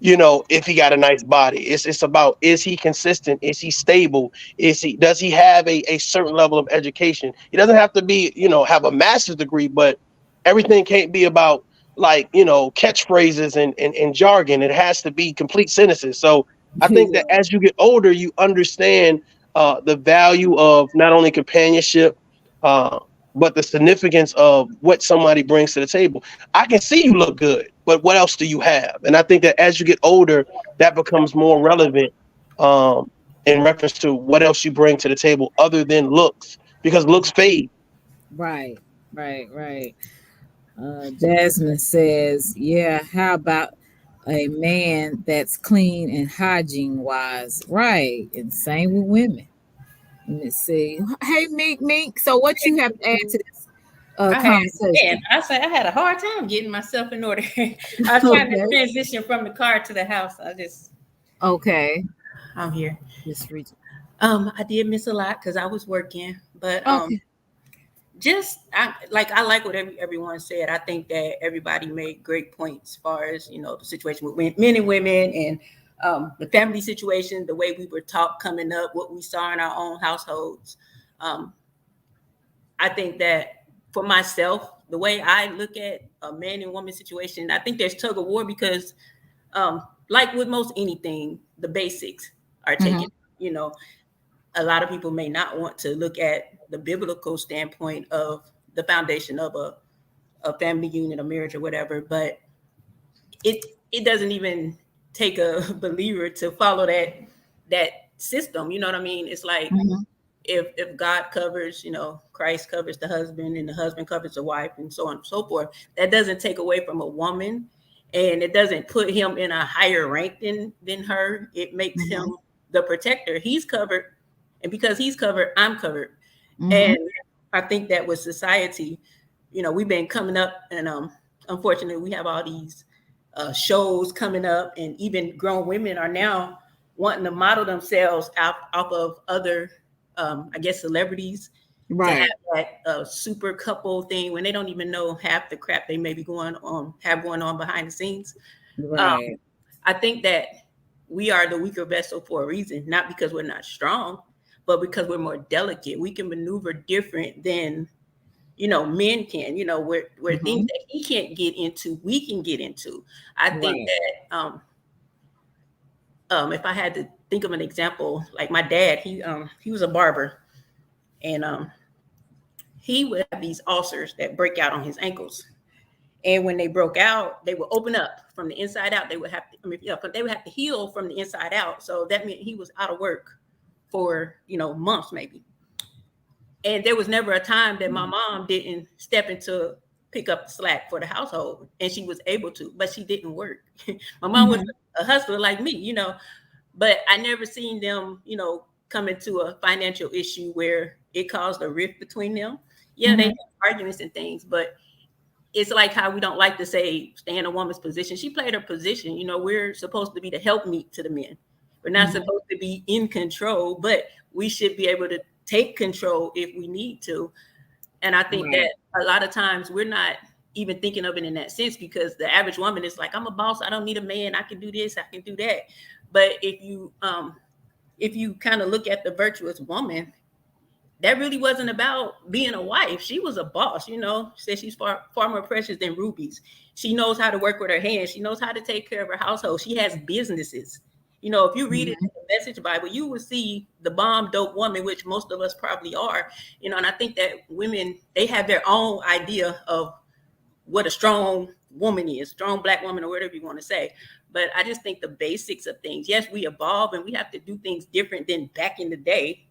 if he got a nice body. It's about, is he consistent? Is he stable? Does he have a certain level of education? He doesn't have to be, have a master's degree, but everything can't be about like, catchphrases and jargon. It has to be complete sentences. So I think that as you get older, you understand the value of not only companionship, but the significance of what somebody brings to the table. I can see you look good, but what else do you have? And I think that as you get older, that becomes more relevant in reference to what else you bring to the table other than looks, because looks fade. Right. Jasmine says, yeah, how about a man that's clean and hygiene wise? Right. And same with women. Let me see. Hey, Meek. So what you have to add to this conversation? I say I had a hard time getting myself in order. I was trying to transition from the car to the house. Okay. I'm here. Just reach. I did miss a lot because I was working, but I like what everyone said. I think that everybody made great points as far as the situation with men and women and the family situation, the way we were taught coming up, what we saw in our own households. I think that for myself, the way I look at a man and woman situation, I think there's tug of war because, like with most anything, the basics are taken. A lot of people may not want to look at the biblical standpoint of the foundation of a family union, a marriage, or whatever, but it doesn't even take a believer to follow that system. You know what I mean? It's like if God covers, Christ covers the husband and the husband covers the wife and so on and so forth, that doesn't take away from a woman and it doesn't put him in a higher rank than her. It makes him the protector. He's covered. And because he's covered, I'm covered. And I think that with society, we've been coming up and unfortunately we have all these shows coming up and even grown women are now wanting to model themselves off of other, celebrities. Right. To have that super couple thing when they don't even know half the crap they may be going on behind the scenes. Right. I think that we are the weaker vessel for a reason, not because we're not strong, but because we're more delicate. We can maneuver different than, men can, where things that he can't get into, we can get into. I think that if I had to think of an example, like my dad, he was a barber and he would have these ulcers that break out on his ankles. And when they broke out, they would open up from the inside out. They would have to heal from the inside out. So that meant he was out of work for, months maybe. And there was never a time that my mom didn't step into pick up the slack for the household. And she was able to, but she didn't work. My mom was a hustler like me, but I never seen them, come into a financial issue where it caused a rift between them. Yeah, they had arguments and things, but it's like how we don't like to say stay in a woman's position. She played her position. We're supposed to be the helpmeet to the men. We're not supposed to be in control, but we should be able to take control if we need to. And I think that a lot of times we're not even thinking of it in that sense, because the average woman is like, I'm a boss, I don't need a man, I can do this, I can do that. But if you kind of look at the virtuous woman, that really wasn't about being a wife. She was a boss, said she's far more precious than rubies. She knows how to work with her hands. She knows how to take care of her household. She has businesses. If you read it in the Message Bible, you will see the bomb dope woman, which most of us probably are, and I think that women, they have their own idea of what a strong woman is, strong Black woman, or whatever you want to say. But I just think the basics of things, yes, we evolve and we have to do things different than back in the day.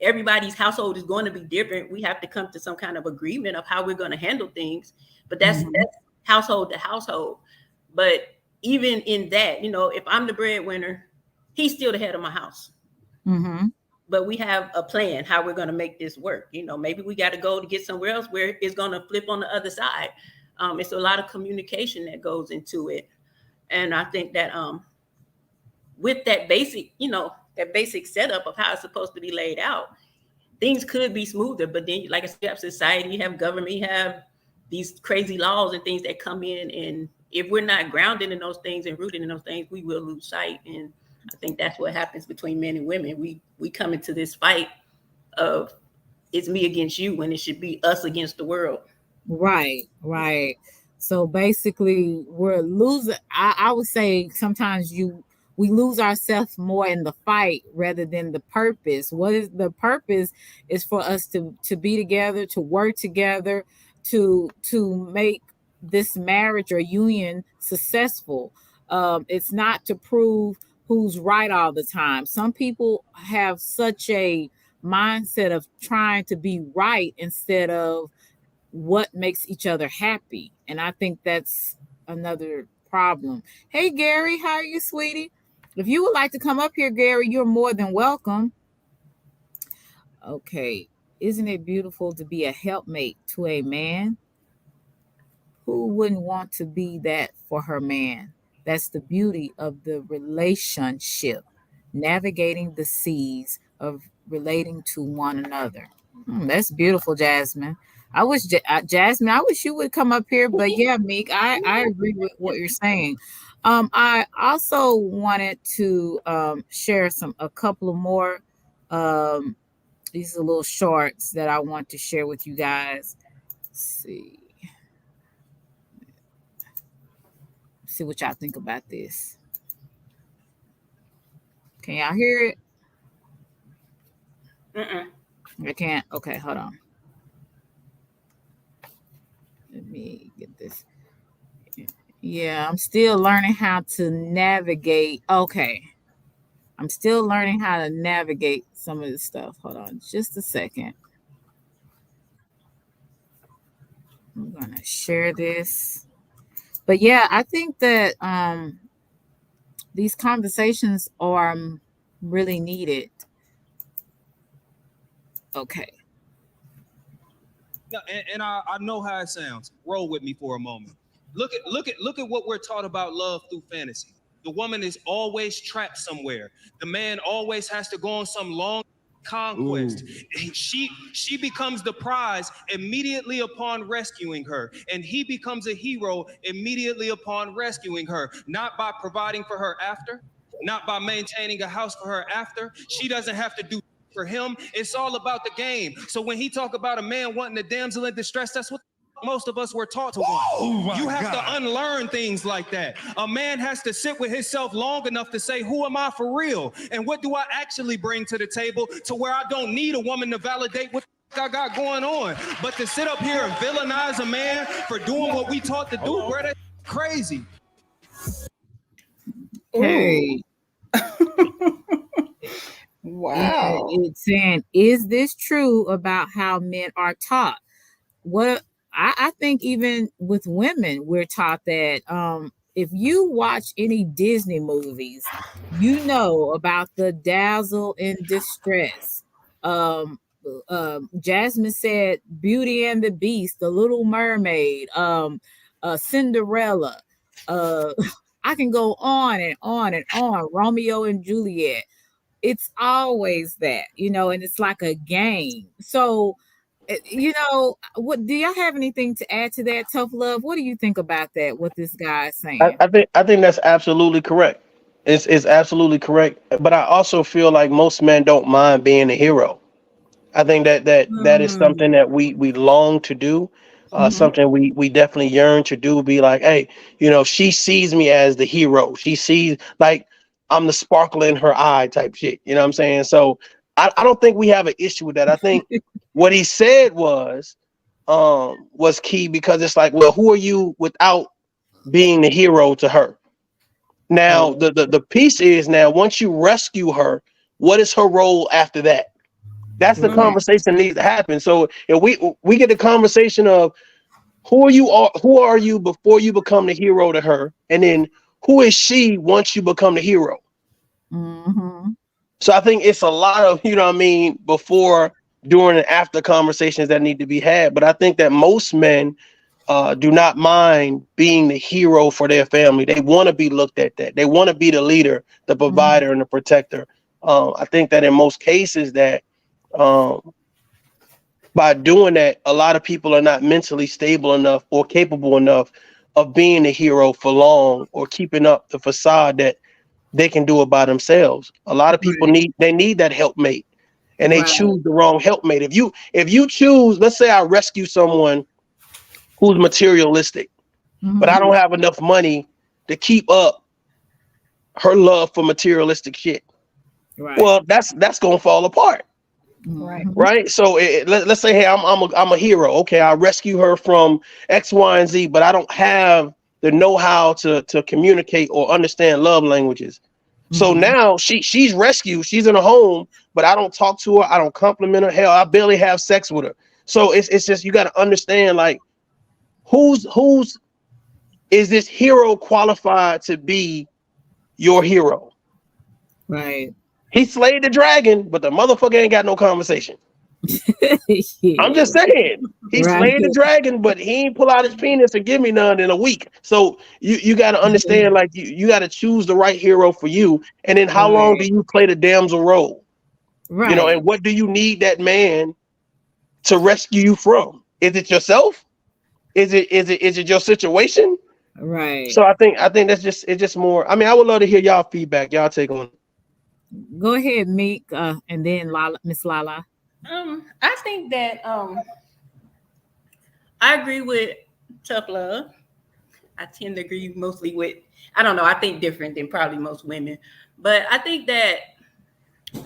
Everybody's household is going to be different. We have to come to some kind of agreement of how we're going to handle things. But that's household to household. But even in that, if I'm the breadwinner, he's still the head of my house. But we have a plan how we're going to make this work. Maybe we got to go to get somewhere else where it's going to flip on the other side. It's a lot of communication that goes into it. And I think that with that basic, that basic setup of how it's supposed to be laid out, things could be smoother. But then, like I said, you have society, you have government, you have these crazy laws and things that come in. And if we're not grounded in those things and rooted in those things, we will lose sight. And I think that's what happens between men and women. We come into this fight of it's me against you when it should be us against the world. Right. So basically, we're losing. I would say sometimes we lose ourselves more in the fight rather than the purpose. What is the purpose? Is for us to be together, to work together, to make this marriage or union successful. It's not to prove who's right all the time. Some people have such a mindset of trying to be right instead of what makes each other happy. And I think that's another problem. Hey, Gary, how are you, sweetie? If you would like to come up here, Gary, you're more than welcome. Okay. Isn't it beautiful to be a helpmate to a man? Who wouldn't want to be that for her man? That's the beauty of the relationship, navigating the seas of relating to one another. That's beautiful, Jasmine. I wish, Jasmine, I wish you would come up here. But yeah, Meek, I agree with what you're saying. I also wanted to share a couple of more. These are little shorts that I want to share with you guys. Let's see what y'all think about this. Can y'all hear it? I can't. Okay, hold on. Let me get this. Yeah, I'm still learning how to navigate. Okay. I'm still learning how to navigate some of this stuff. Hold on just a second. I'm going to share this. But yeah, I think that these conversations are really needed. Okay. No, and I know how it sounds. Roll with me for a moment. Look at what we're taught about love through fantasy. The woman is always trapped somewhere. The man always has to go on some long conquest. She becomes the prize immediately upon rescuing her, and he becomes a hero immediately upon rescuing her, not by providing for her after, not by maintaining a house for her after. She doesn't have to do for him. It's all about the game. So when he talk about a man wanting a damsel in distress, that's what most of us were taught to want. You have to unlearn things like that. A man has to sit with himself long enough to say, who am I for real? And what do I actually bring to the table to where I don't need a woman to validate what I got going on? But to sit up here and villainize a man for doing what we taught to do, bro, that's crazy. Hey. Wow. It's saying, is this true about how men are taught? What I think even with women, we're taught that if you watch any Disney movies, you know about the damsel in distress. Jasmine said Beauty and the Beast, The Little Mermaid, Cinderella. I can go on and on and on. Romeo and Juliet. It's always that, and it's like a game. So You know, what do y'all have anything to add to that? Tough love. What do you think about that? What this guy is saying? I think that's absolutely correct. It's absolutely correct. But I also feel like most men don't mind being a hero. I think that is Mm, something that we long to do. mhm, Something we definitely yearn to do. Be like, hey, she sees me as the hero. She sees like I'm the sparkle in her eye type shit. You know what I'm saying? So I don't think we have an issue with that. I think what he said was key because it's like, well, who are you without being the hero to her? Now, oh, the piece is now once you rescue her, what is her role after that? That's the right. conversation that needs to happen. So if we get the conversation of who are you before you become the hero to her, and then who is she once you become the hero? Mm-hmm. So I think it's a lot of before, during, and after conversations that need to be had. But I think that most men do not mind being the hero for their family. They want to be looked at that. They want to be the leader, the provider, and the protector. I think that in most cases that by doing that, a lot of people are not mentally stable enough or capable enough of being a hero for long or keeping up the facade that they can do it by themselves. A lot of people Right. need that helpmate, and they Right. choose the wrong helpmate. If you choose, let's say I rescue someone who's materialistic, but I Mhm. don't have enough money to keep up her love for materialistic shit. Right. Well, that's gonna fall apart, Right. Mhm. right? So let's say, hey, I'm a hero. Okay, I rescue her from X, Y, and Z, but I don't have the know-how to communicate or understand love languages. So Mhm. now she's rescued. She's in a home, but I don't talk to her. I don't compliment her. Hell, I barely have sex with her. So it's just you got to understand like who's is this hero qualified to be your hero? Right. He slayed the dragon, but the motherfucker ain't got no conversation. I'm Yeah. just saying. He Right. slayed the dragon, but he ain't pull out his penis and give me none in a week. So you got to understand, like you got to choose the right hero for you. And then how long do Right. you play the damsel role? Right. And what do you need that man to rescue you from? Is it yourself? Is it your situation? Right. So I think it's just more. I mean, I would love to hear y'all feedback, y'all take on it. Go ahead, Meek, and then Lala, Miss Lala. I think that I agree with tough love. I tend to agree mostly with, I don't know, I think different than probably most women. But I think that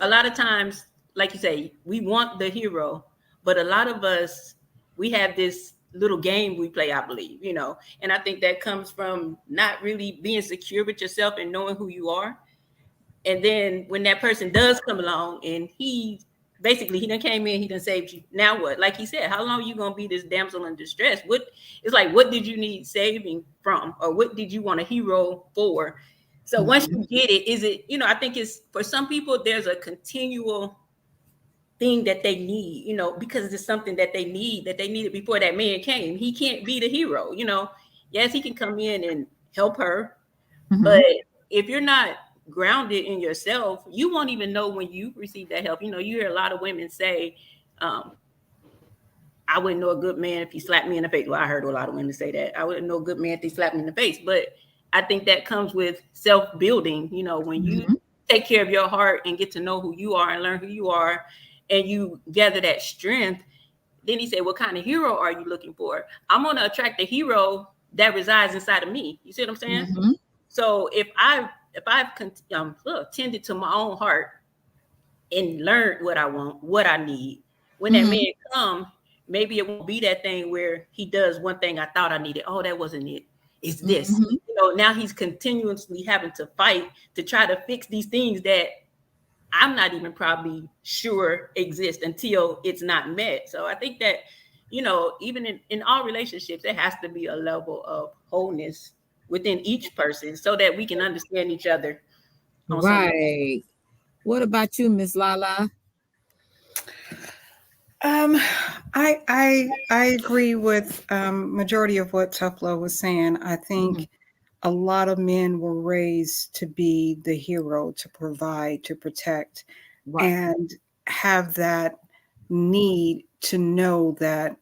a lot of times, like you say, we want the hero, but a lot of us, we have this little game we play, I believe, and I think that comes from not really being secure with yourself and knowing who you are. And then when that person does come along and he done came in, he done saved you. Now what? Like he said, how long are you gonna be this damsel in distress? What did you need saving from? Or what did you want a hero for? So once you get it, I think it's for some people there's a continual thing that they need, because it's something that they needed before that man came. He can't be the hero, Yes, he can come in and help her, Mhm. but if you're not grounded in yourself, you won't even know when you receive that help. You hear a lot of women say, I wouldn't know a good man if he slapped me in the face. Well, I heard a lot of women say that. I wouldn't know a good man if he slapped me in the face. But I think that comes with self-building. When you Mhm. take care of your heart and get to know who you are and learn who you are, and you gather that strength, then he said, what kind of hero are you looking for? I'm going to attract the hero that resides inside of me. You see what I'm saying? Mhm. So if I've tended to my own heart and learned what I want, what I need, when that Mhm. man come, maybe it won't be that thing where he does one thing I thought I needed. Oh, that wasn't it. It's this. Mhm. Now he's continuously having to fight to try to fix these things that I'm not even probably sure exist until it's not met. So I think that, even in all relationships, there has to be a level of wholeness within each person so that we can understand each other on some level. Right. What about you, Miss Lala? Um, I agree with majority of what Tough Love was saying. I Mhm. think a lot of men were raised to be the hero, to provide, to protect, Right. and have that need to know that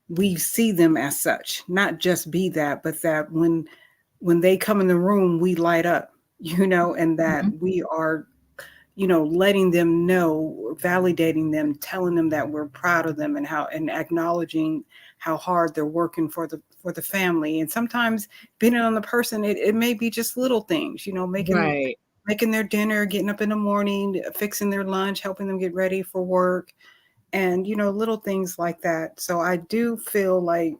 we see them as such, not just be that, but that when they come in the room, we light up, and that we are, letting them know, validating them, telling them that we're proud of them, and acknowledging how hard they're working for the family. And sometimes depending on the person, it may be just little things, making their dinner, getting up in the morning, fixing their lunch, helping them get ready for work, and little things like that. So I do feel like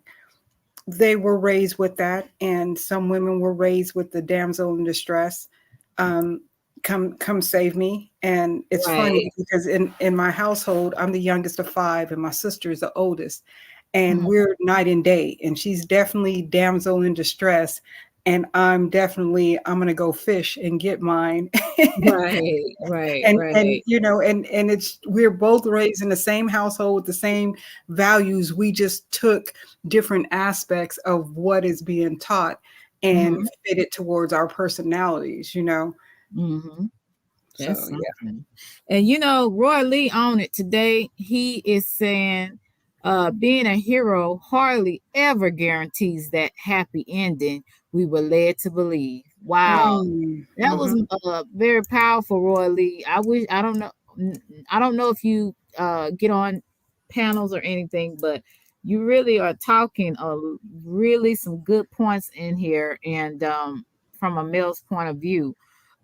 they were raised with that, and some women were raised with the damsel in distress. Come save me. And it's funny because in my household, I'm the youngest of 5, and my sister is the oldest, and we're night and day. And she's definitely damsel in distress, and I'm gonna go fish and get mine. Right. And it's, we're both raised in the same household with the same values. We just took different aspects of what is being taught and fit it towards our personalities. That's So, yeah. something. And Roy Lee on it today. He is saying being a hero hardly ever guarantees that happy ending we were led to believe. Wow. That was very powerful, Roy Lee. I don't know if you get on panels or anything, but you really are talking really some good points in here, and from a male's point of view.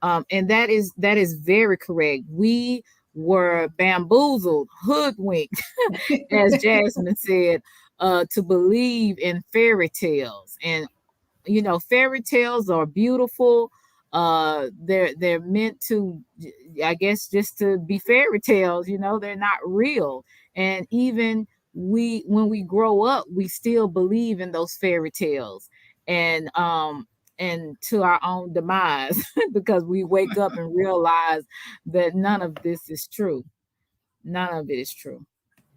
And that is very correct. We were bamboozled, hoodwinked, as Jasmine said, to believe in fairy tales. And fairy tales are beautiful. They're meant to, I guess, just to be fairy tales. They're not real. And even when we grow up, we still believe in those fairy tales, and to our own demise, because we wake up and realize that none of this is true. None of it is true.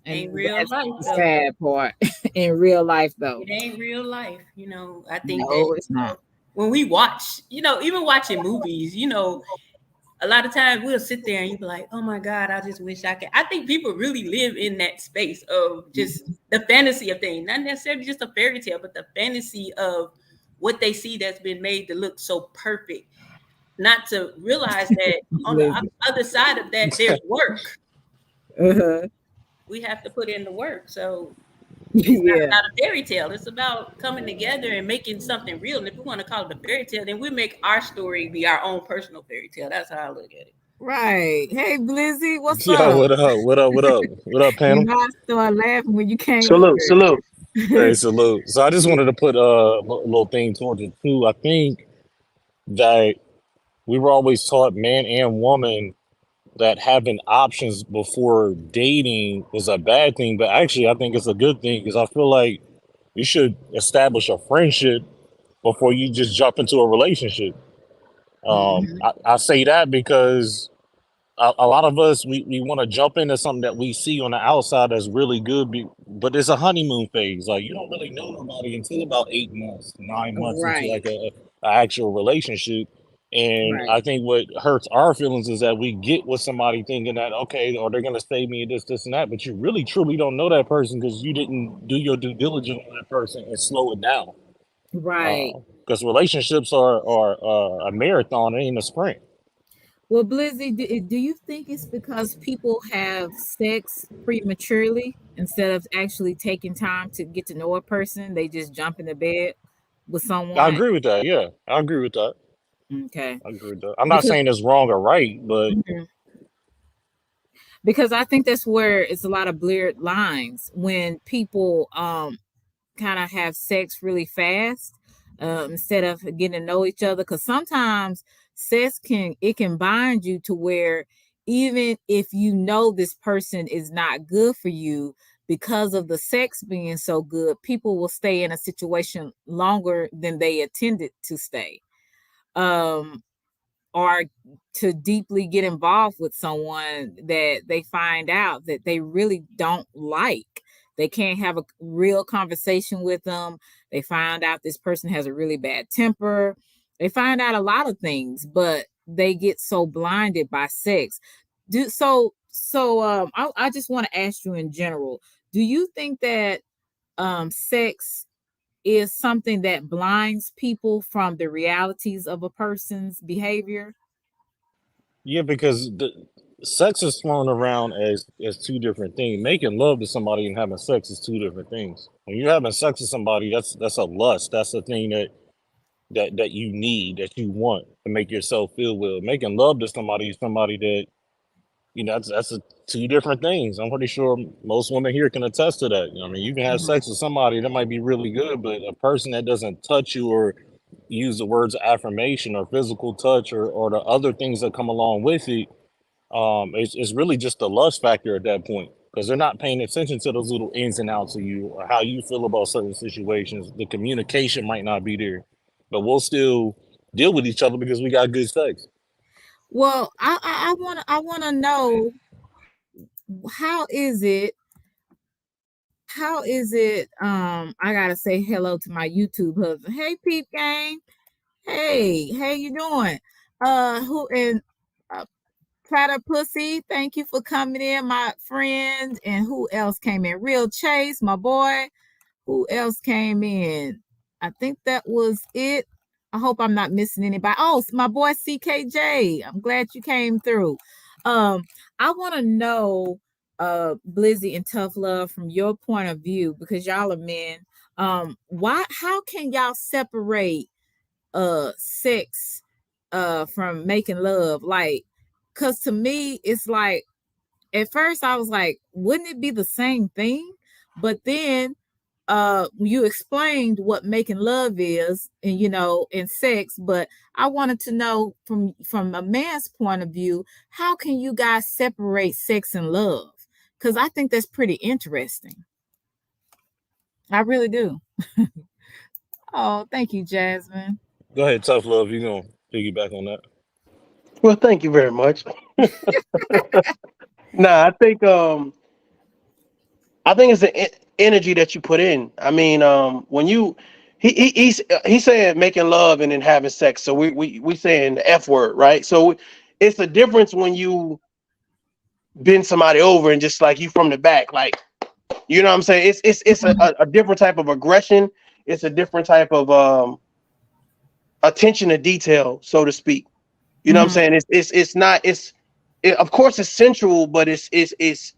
And Ain't real that's life, the though. sad part. In real life, though. It ain't real life. I think No, it's not. When we watch, even watching movies, a lot of times we'll sit there and you be like, oh my God, I just wish I could. I think people really live in that space of just the fantasy of things, not necessarily just a fairy tale, but the fantasy of what they see that's been made to look so perfect. Not to realize that on the other side of that, there's work. We have to put in the work. So it's not about a fairy tale. It's about coming together and making something real. And if we want to call it a fairy tale, then we make our story be our own personal fairy tale. That's how I look at it. Right. Hey, Blizzy, what's Yo, up? what up? What up? What up? What up, panel? I started laughing when you came. Salute. Hey, salute. So I just wanted to put a little thing towards it too. I think that we were always taught, man and woman, that having options before dating was a bad thing, but actually I think it's a good thing, because I feel like you should establish a friendship before you just jump into a relationship. I say that because a lot of us, we want to jump into something that we see on the outside that's really good, but it's a honeymoon phase. Like, you don't really know nobody until about 8 months, 9 months into like a actual relationship. And I think what hurts our feelings is that we get with somebody thinking that, okay, or they're going to save me this, and that, but you really truly don't know that person because you didn't do your due diligence on that person and slow it down. Right. Because relationships are a marathon, it ain't a sprint. Well, Blizzy, do you think it's because people have sex prematurely instead of actually taking time to get to know a person? They just jump into bed with someone? I agree with that. Yeah, I agree with that. Okay. I agree with that. I'm not saying it's wrong or right, but because I think that's where it's a lot of blurred lines when people kind of have sex really fast instead of getting to know each other. Because sometimes sex can bind you to where even if you know this person is not good for you, because of the sex being so good, people will stay in a situation longer than they intended to stay. Or to deeply get involved with someone that they find out that they really don't like. They can't have a real conversation with them. They find out this person has a really bad temper. They find out a lot of things, but they get so blinded by sex. I just want to ask you in general, do you think that sex is something that blinds people from the realities of a person's behavior? Yeah, because sex is thrown around as two different things. Making love to somebody and having sex is two different things. When you're having sex with somebody, that's a lust. That's a thing that you need, that you want to make yourself feel well. Making love to somebody is somebody that, you know, that's two different things. I'm pretty sure most women here can attest to that. You know, I mean, you can have sex with somebody that might be really good, but a person that doesn't touch you or use the words of affirmation or physical touch or the other things that come along with it, it's really just the lust factor at that point, because they're not paying attention to those little ins and outs of you or how you feel about certain situations. The communication might not be there, but we'll still deal with each other because we got good sex. Well, I want to know, how is it I gotta say hello to my YouTube husband. Hey, Peep Gang. Hey, how you doing? Who and Platypussy, thank you for coming in, my friend. And who else came in? Real Chase, my boy. Who else came in? I think that was it. I hope I'm not missing anybody. Oh, my boy CKJ. I'm glad you came through. I want to know, Blizzy and Tough Love, from your point of view, because y'all are men. How can y'all separate sex from making love? Like, because to me, it's like, at first I was like, wouldn't it be the same thing? But then you explained what making love is, and in sex. But I wanted to know from a man's point of view, how can you guys separate sex and love? Because I think that's pretty interesting. I really do. Oh, thank you, Jasmine. Go ahead, Tough Love. You gonna piggyback on that? Well, thank you very much. Nah, I think it's the energy that you put in. I mean, when he's saying making love and then having sex. So we saying the F word, right? So it's the difference when you bend somebody over and just like you from the back, like, you know what I'm saying? It's a different type of aggression. It's a different type of attention to detail, so to speak. You know what I'm saying? It's not, of course it's sensual, but it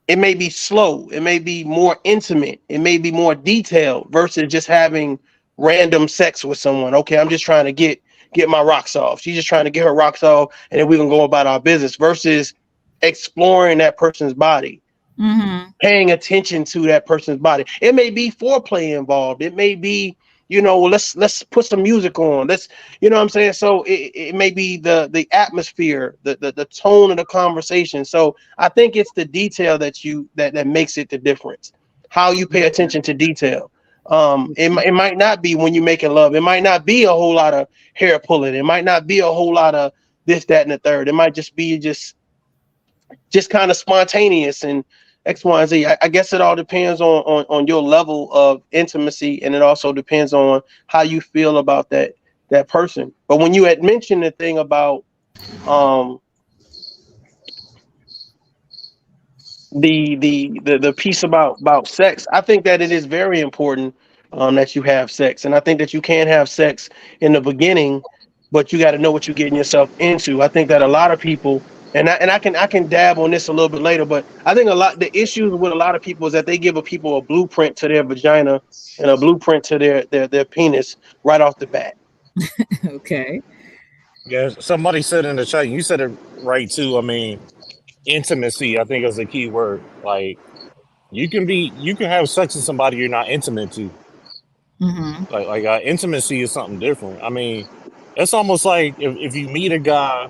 may be slow. It may be more intimate. It may be more detailed versus just having random sex with someone. Okay, I'm just trying to get my rocks off. She's just trying to get her rocks off, and then we can go about our business, versus exploring that person's body, paying attention to that person's body. It may be foreplay involved. It may be, let's put some music on. Let's, you know what I'm saying? So it may be the atmosphere, the tone of the conversation. So I think it's the detail that makes it the difference. How you pay attention to detail. It might not be when you're making love. It might not be a whole lot of hair pulling. It might not be a whole lot of this, that, and the third. It might just be just kind of spontaneous and X, Y, and Z. I guess it all depends on your level of intimacy, and it also depends on how you feel about that person. But when you had mentioned the thing about the piece about sex, I think that it is very important that you have sex, and I think that you can have sex in the beginning, but you got to know what you're getting yourself into. I think that a lot of people, and I can dab on this a little bit later, but I think the issues with a lot of people is that they give people a blueprint to their vagina and a blueprint to their penis right off the bat. Okay. Yeah, somebody said in the chat, you said it right too. I mean, intimacy, I think, is a key word. Like, you can have sex with somebody you're not intimate to. Like intimacy is something different. I mean, it's almost like if you meet a guy,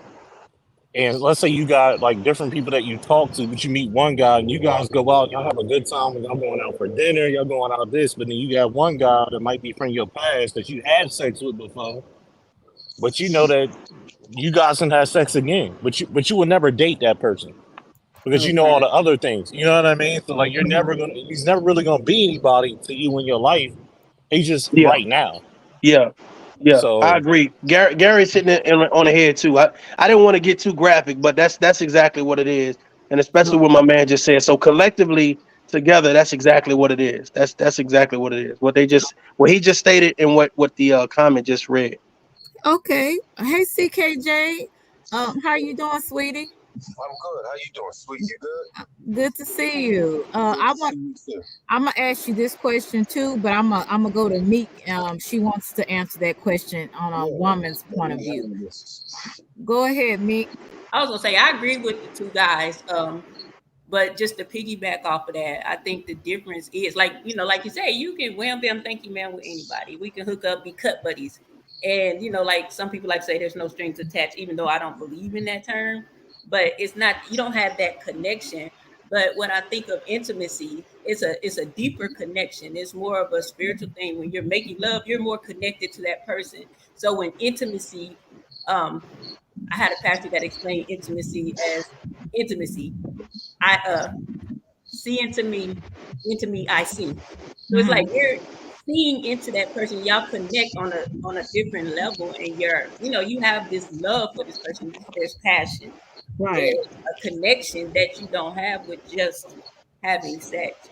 and let's say you got like different people that you talk to, but you meet one guy and you guys go out, y'all have a good time, y'all going out for dinner, y'all going out this, but then you got one guy that might be from your past that you had sex with before, but you know that you guys can have sex again, but you will never date that person because you know all the other things. You know what I mean? So like he's never really gonna be anybody to you in your life. He's just right now. Yeah. Yeah, I So agree. Gary's hitting it on the head too. I didn't want to get too graphic, but that's exactly what it is, and especially what my man just said. So collectively together, that's exactly what it is. That's exactly what it is. What he just stated and what the comment just read. Okay. Hey, CKJ. How you doing, sweetie? I'm good. How you doing, sweet? You good? Good to see you. I'm gonna ask you this question too, but I'm gonna go to Meek. She wants to answer that question on a woman's point of view. Go ahead, Meek. I was gonna say I agree with the two guys. But just to piggyback off of that, I think the difference is like you say, you can wham bam thank you man with anybody. We can hook up, be cut buddies, and like some people like to say there's no strings attached, even though I don't believe in that term. But it's not, you don't have that connection. But when I think of intimacy, it's a deeper connection. It's more of a spiritual thing. When you're making love, you're more connected to that person. So when intimacy, I had a pastor that explained intimacy as intimacy. I see into me I see. So it's like you're seeing into that person. Y'all connect on a different level, and you have this love for this person. There's passion. Right. There's a connection that you don't have with just having sex.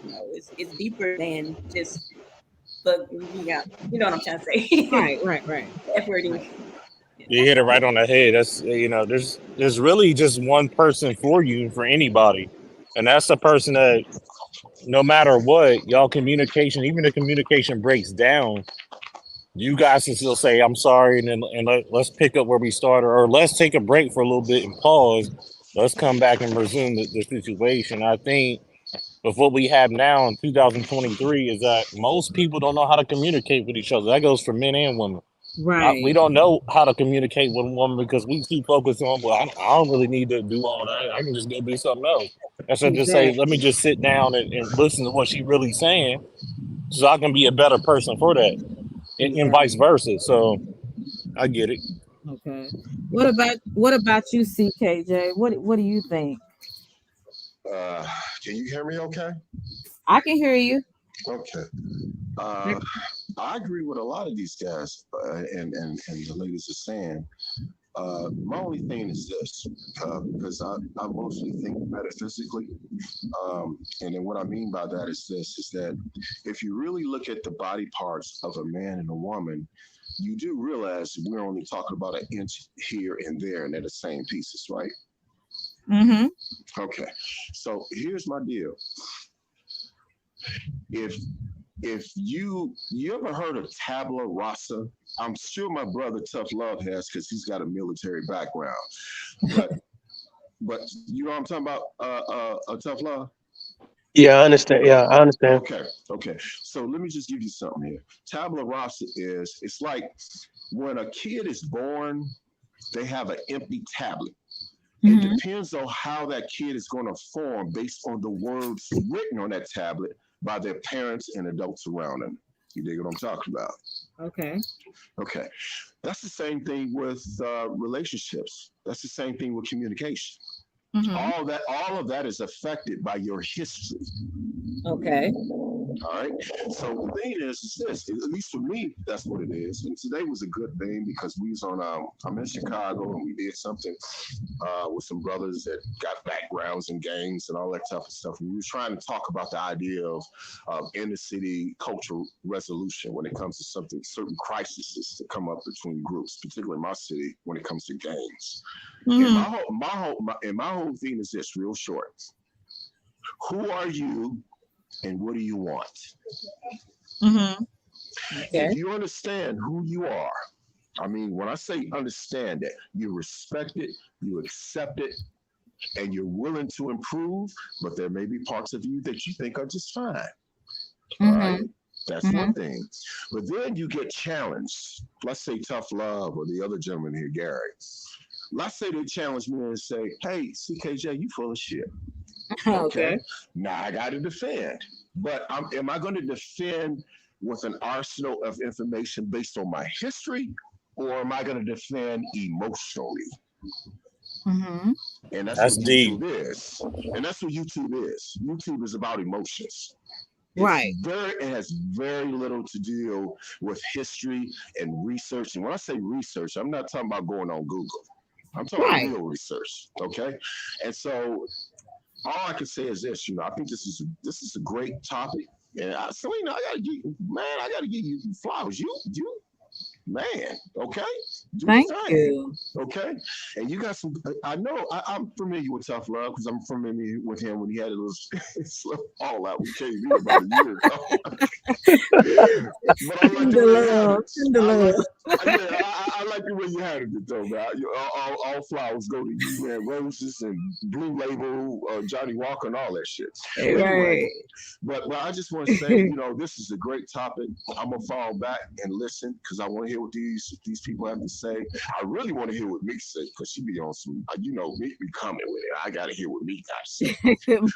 It's deeper than just you know what I'm trying to say. Right. Efforting. you hit it right on the head. That's there's really just one person for you, for anybody, and that's the person that no matter what y'all communication, even if communication breaks down, you guys can still say I'm sorry, and let's pick up where we started, or let's take a break for a little bit and pause. Let's come back and resume the situation. I think with what we have now in 2023 is that most people don't know how to communicate with each other. That goes for men and women. Right. We don't know how to communicate with a woman because we keep focused on, well, I don't really need to do all that. I can just go do something else. And so just say, let me just sit down and listen to what she's really saying so I can be a better person for that, and vice versa. So I get it. Okay. What about you, CKJ? What do you think? Can you hear me okay? I can hear you. Okay. I agree with a lot of these guys and the ladies are saying. My only thing is this, because I mostly think metaphysically. And then what I mean by that is this, is that if you really look at the body parts of a man and a woman, you do realize we're only talking about an inch here and there, and they're the same pieces, right? Mm-hmm. Okay. So here's my deal. If you ever heard of tabula rasa? I'm sure my brother Tough Love has, because he's got a military background. But you know what I'm talking about, Tough Love? Yeah, I understand. Yeah, I understand. Okay. So let me just give you something here. Tabula rasa it's like when a kid is born, they have an empty tablet. Mm-hmm. It depends on how that kid is going to form based on the words written on that tablet by their parents and adults around them. You dig what I'm talking about? Okay. That's the same thing with relationships. That's the same thing with communication. Mm-hmm. All of that is affected by your history. Okay. All right. So the thing is this, at least for me, that's what it is. And today was a good thing because we was on, I'm in Chicago and we did something with some brothers that got backgrounds in gangs and all that type of stuff. And we were trying to talk about the idea of inner city cultural resolution when it comes to certain crises that come up between groups, particularly in my city when it comes to gangs. Mm-hmm. And my whole thing is this, real short. Who are you and what do you want? Mm-hmm. Okay. If you understand who you are, I mean, when I say understand it, you respect it, you accept it, and you're willing to improve, but there may be parts of you that you think are just fine. Mm-hmm. All right? That's one thing. But then you get challenged. Let's say Tough Love or the other gentleman here, Gary. Let's say they challenge me and say, hey, CKJ, you full of shit. Okay. Now I got to defend. But am I going to defend with an arsenal of information based on my history, or am I going to defend emotionally? Mm-hmm. And that's That's what deep. YouTube is. And that's what YouTube is. YouTube is about emotions. Right. It has very little to do with history and research. And when I say research, I'm not talking about going on Google. I'm talking Right. real research. Okay. And so all I can say is this, I think this is a great topic. And Selena, I gotta give you flowers. You man, okay? Thank you. Okay? And you got some, I know, I'm familiar with Tough Love because I'm familiar with him when he had a little slip all out with KB about a year ago. But I like the way you had it. I like the way you handled it, though, man. All flowers go to you, man. Roses and Blue Label, Johnny Walker, and all that shit. Anyway, but I just want to say, this is a great topic. I'm gonna fall back and listen because I want to hear what these people have to say. I really want to hear what Meek say because she be on some, Meek be coming with it. I gotta hear what Meek got to say.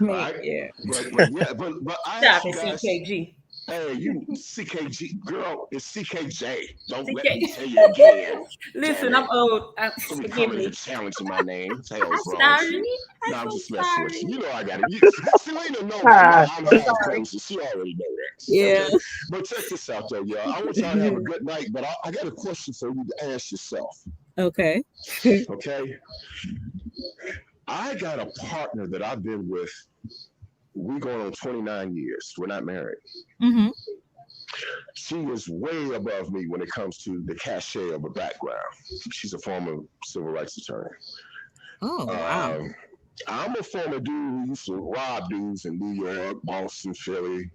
Right? Yeah. But I Stop ask it, you guys, CKG. hey, you CKG girl, it's CKJ. Don't let me tell you again. Listen, I'm old. Don't be Forgive coming me. and challenging my name. Hell's wrong with sorry. you? I'm No, I'm so just messing with sorry. you. You know I got it. Selena knows I'm half crazy. She already know that. Yeah. Okay? But check this out, though, y'all. I want y'all to have a good night, but I got a question for you to ask yourself. Okay. Okay. I got a partner that I've been with. We going on 29 years. We're not married. Mm-hmm. She is way above me when it comes to the cachet of a background. She's a former civil rights attorney. Oh, wow. I'm a former dude who used to rob dudes in New York, Boston, Philly.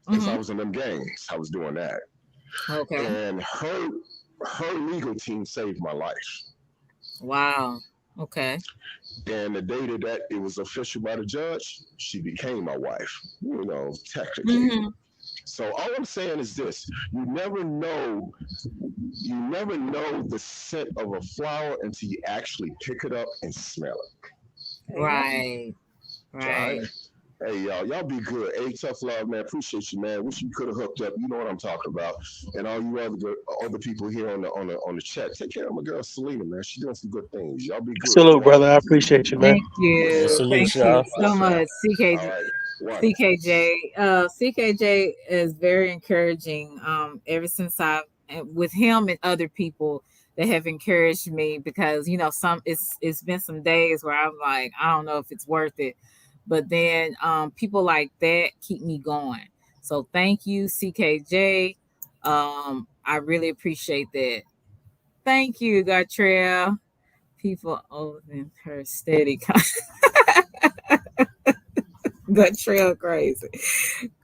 Because I was in them gangs. I was doing that. Okay. And her legal team saved my life. Wow. Okay. And the day that it was official by the judge, she became my wife, technically. Mm-hmm. So all I'm saying is this: you never know the scent of a flower until you actually pick it up and smell it. Right. Right. Hey, y'all be good. Hey, Tough Love, man. Appreciate you, man. Wish you could have hooked up. You know what I'm talking about. And all you other people here on the chat, take care of my girl Selena, man. She's doing some good things. Y'all be good. Salute, brother. I appreciate you, man. Thank you. Salute, Thank you y'all. so much, CKJ. All right. CKJ. CKJ is very encouraging. Ever since with him and other people that have encouraged me, because it's been some days where I'm like, I don't know if it's worth it. But then people like that keep me going. So thank you, CKJ. I really appreciate that. Thank you, Gartrell. People over her steady. Gartrell crazy.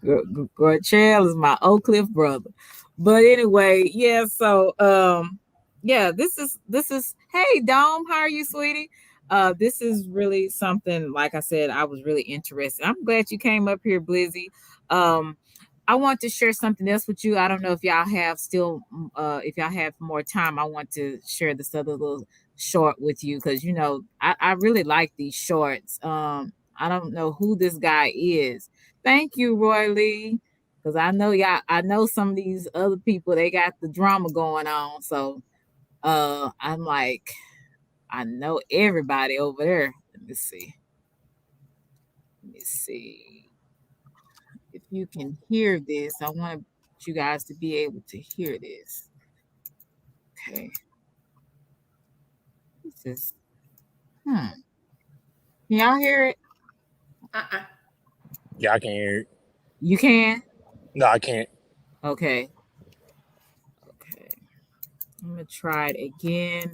Gartrell is my Oak Cliff brother. But anyway, yeah. So this is. Hey, Dome, how are you, sweetie? This is really something, like I said, I was really interested. I'm glad you came up here, Blizzy. I want to share something else with you. I don't know if y'all have if y'all have more time, I want to share this other little short with you because, I really like these shorts. I don't know who this guy is. Thank you, Roy Lee, because I know some of these other people, they got the drama going on. So I'm like, I know everybody over there. Let me see if you can hear this. I want you guys to be able to hear this. Okay. This is Can y'all hear it? Yeah, I can hear it. You can? No, I can't. Okay. I'm gonna try it again.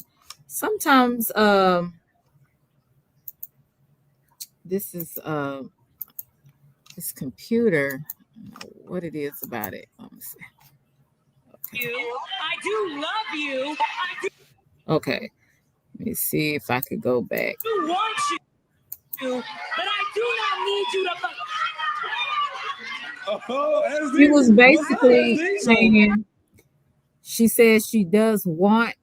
Sometimes this is this computer, I don't know what it is about it. Let me see. Okay. I do love you. I do. Okay. Let me see if I could go back. I do want you, but I do not need you to. She was basically saying, she says she does want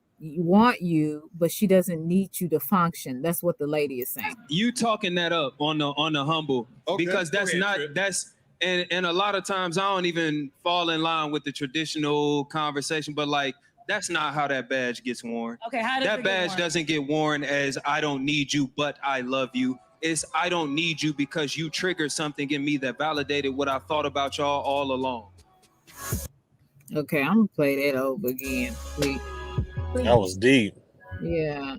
you, but she doesn't need you to function. That's what the lady is saying. You talking that up on the humble, because that's and a lot of times I don't even fall in line with the traditional conversation, but like that's not how that badge gets worn. Okay, how does that it get badge worn? doesn't get worn as I don't need you, but I love you. It's I don't need you because you triggered something in me that validated what I thought about y'all all along. Okay, I'm gonna play that over again, please. That was deep. Yeah.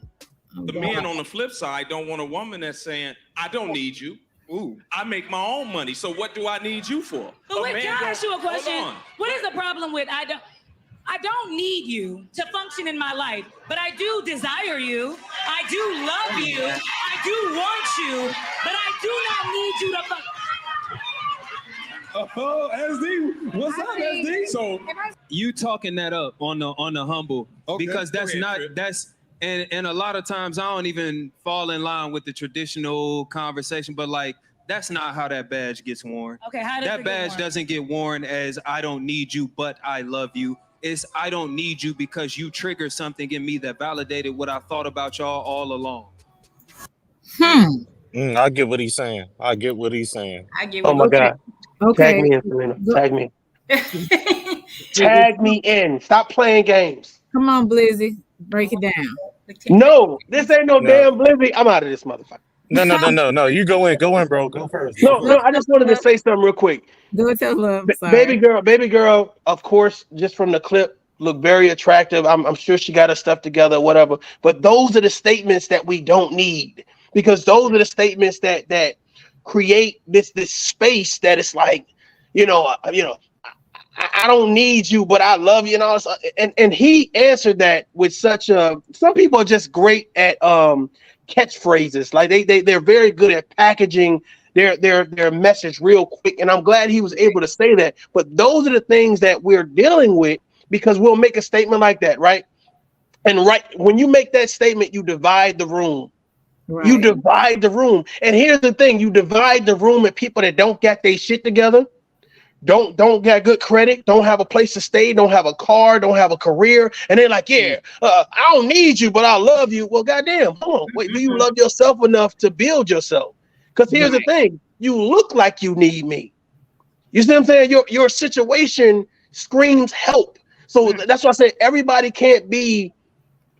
The men on the flip side don't want a woman that's saying, I don't need you. Ooh, I make my own money. So what do I need you for? But wait, can I ask you a question? Hold on. What is the problem with I don't need you to function in my life, but I do desire you. I do love you. I do want you, but I do not need you to Oh, SD, what's up, SD? So You talking that up on the humble because go that's ahead, not Trip. that's and a lot of times I don't even fall in line with the traditional conversation, but like that's not how that badge gets worn. Okay, how does That it get badge worn? doesn't get worn as I don't need you, but I love you. It's I don't need you because you triggered something in me that validated what I thought about y'all all along. I get what he's saying. I get what he's saying. I get Oh what my you God. Okay. Tag me in, Selena. Go- Tag me. Tag me in. Stop playing games. Come on, Blizzy. Break it down. No, this ain't no No. damn Blizzy. I'm out of this motherfucker. No. You go in, bro. Go first. No, I just wanted to say something real quick. Go tell love. Baby girl, of course, just from the clip, looked very attractive. I'm sure she got her stuff together, whatever. But those are the statements that we don't need, because those are the statements that create this space that it's like, I don't need you, but I love you, and all this. And he answered that with such a. Some people are just great at catchphrases. Like they're very good at packaging their message real quick. And I'm glad he was able to say that. But those are the things that we're dealing with, because we'll make a statement like that, right? And when you make that statement, you divide the room. Right. You divide the room. And here's the thing: you divide the room with people that don't get their shit together. Don't get good credit, don't have a place to stay, don't have a car, don't have a career, and they're like, I don't need you, but I love you. Well, goddamn, hold on, wait, do you love yourself enough to build yourself? Because here's the thing: you look like you need me. You see what I'm saying? Your situation screams help. So that's why I say everybody can't be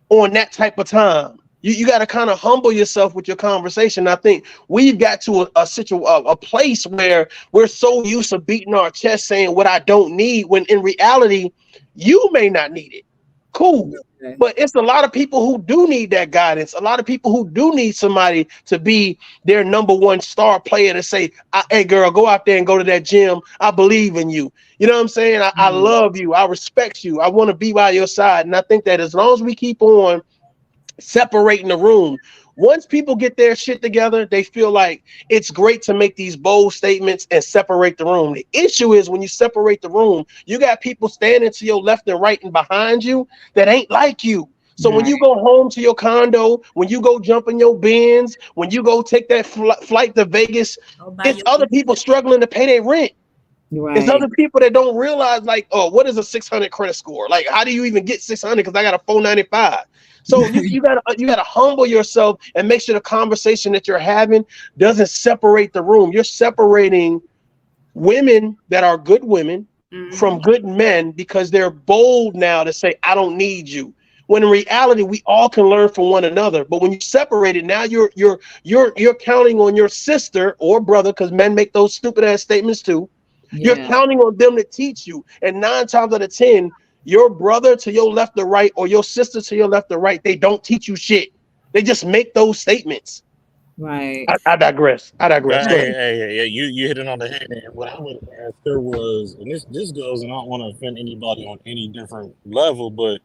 on that type of time. You got to kind of humble yourself with your conversation. I think we've got to a place where we're so used to beating our chest saying what I don't need, when in reality, you may not need it. Cool. But it's a lot of people who do need that guidance. A lot of people who do need somebody to be their number one star player to say, hey, girl, go out there and go to that gym. I believe in you. You know what I'm saying? I love you. I respect you. I want to be by your side. And I think that as long as we keep on separating the room, once people get their shit together, they feel like it's great to make these bold statements and separate the room. The issue is when you separate the room, you got people standing to your left and right and behind you that ain't like you. So when you go home to your condo, when you go jump in your Benz, when you go take that flight to Vegas, it's other people struggling to pay their rent. Right. It's other people that don't realize, like, oh, what is a 600 credit score? Like, how do you even get 600? Because I got a 495. So you gotta humble yourself and make sure the conversation that you're having doesn't separate the room. You're separating women that are good women from good men because they're bold now to say, I don't need you. When in reality, we all can learn from one another. But when you separate it, now you're counting on your sister or brother, because men make those stupid ass statements too. Yeah. You're counting on them to teach you. And 9 times out of 10, your brother to your left or right, or your sister to your left or right, they don't teach you shit. They just make those statements. Right. I digress. Go ahead. Hey, you hit it on the head. And what I would ask her was, and this goes, and I don't want to offend anybody on any different level, but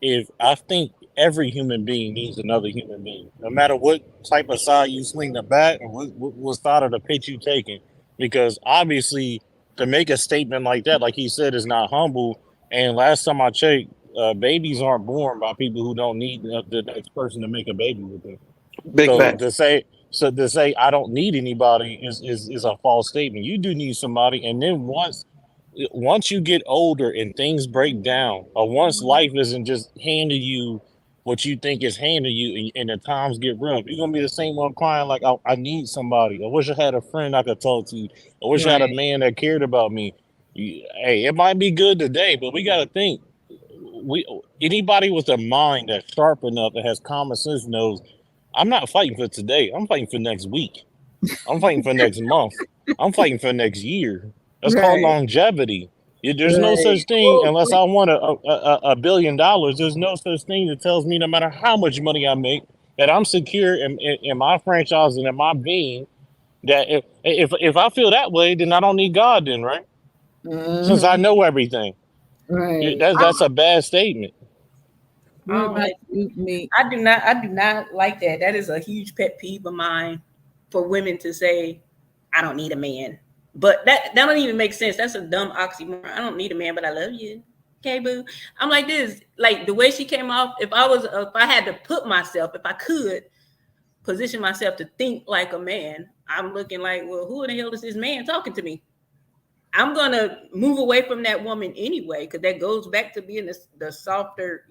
if I think every human being needs another human being, no matter what type of side you swing the bat or what side of the pitch you taking, because obviously to make a statement like that, like he said, is not humble. And last time I checked, babies aren't born by people who don't need the next person to make a baby with them. Big fact. To say I don't need anybody is a false statement. You do need somebody, and then once you get older and things break down, or once life isn't just handing you what you think is handing you, and the times get rough, you're gonna be the same one crying like, I need somebody. I wish I had a friend I could talk to. I wish I had a man that cared about me. Hey, it might be good today, but we gotta think. Anybody with a mind that's sharp enough that has common sense knows I'm not fighting for today. I'm fighting for next week. I'm fighting for next month. I'm fighting for next year. That's called Right. longevity. There's no Right. such thing unless I want $1 billion. There's no such thing that tells me no matter how much money I make that I'm secure in my franchise and in my being. That if I feel that way, then I don't need God. Then right, since I know everything. Right. That's a bad statement. I don't like- I do not like that. That is a huge pet peeve of mine for women to say, I don't need a man. But that don't even make sense. That's a dumb oxymoron. I don't need a man, but I love you. Okay, boo. I'm like this. Like the way she came off, if I had to put myself, if I could position myself to think like a man, I'm looking like, well, who in the hell is this man talking to me? I'm gonna move away from that woman anyway, because that goes back to being the softer,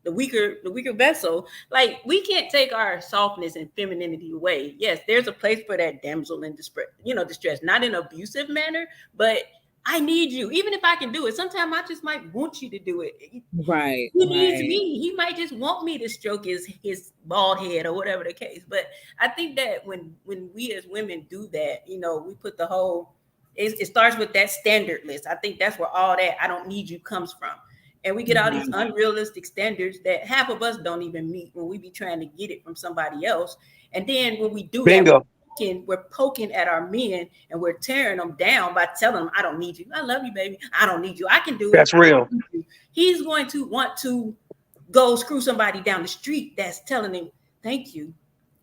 the weaker vessel. Like we can't take our softness and femininity away. Yes, there's a place for that damsel in distress, not in an abusive manner, but I need you. Even if I can do it, sometimes I just might want you to do it. Right. He needs me. He might just want me to stroke his bald head or whatever the case. But I think that when we as women do that, we put the whole. It starts with that standard list. I think that's where all that I don't need you comes from. And we get all these unrealistic standards that half of us don't even meet when we be trying to get it from somebody else. And then when we do Bingo. that, we're poking at our men and we're tearing them down by telling them, I don't need you. I love you, baby. I don't need you. I can do it. That's real. He's going to want to go screw somebody down the street that's telling him, thank you.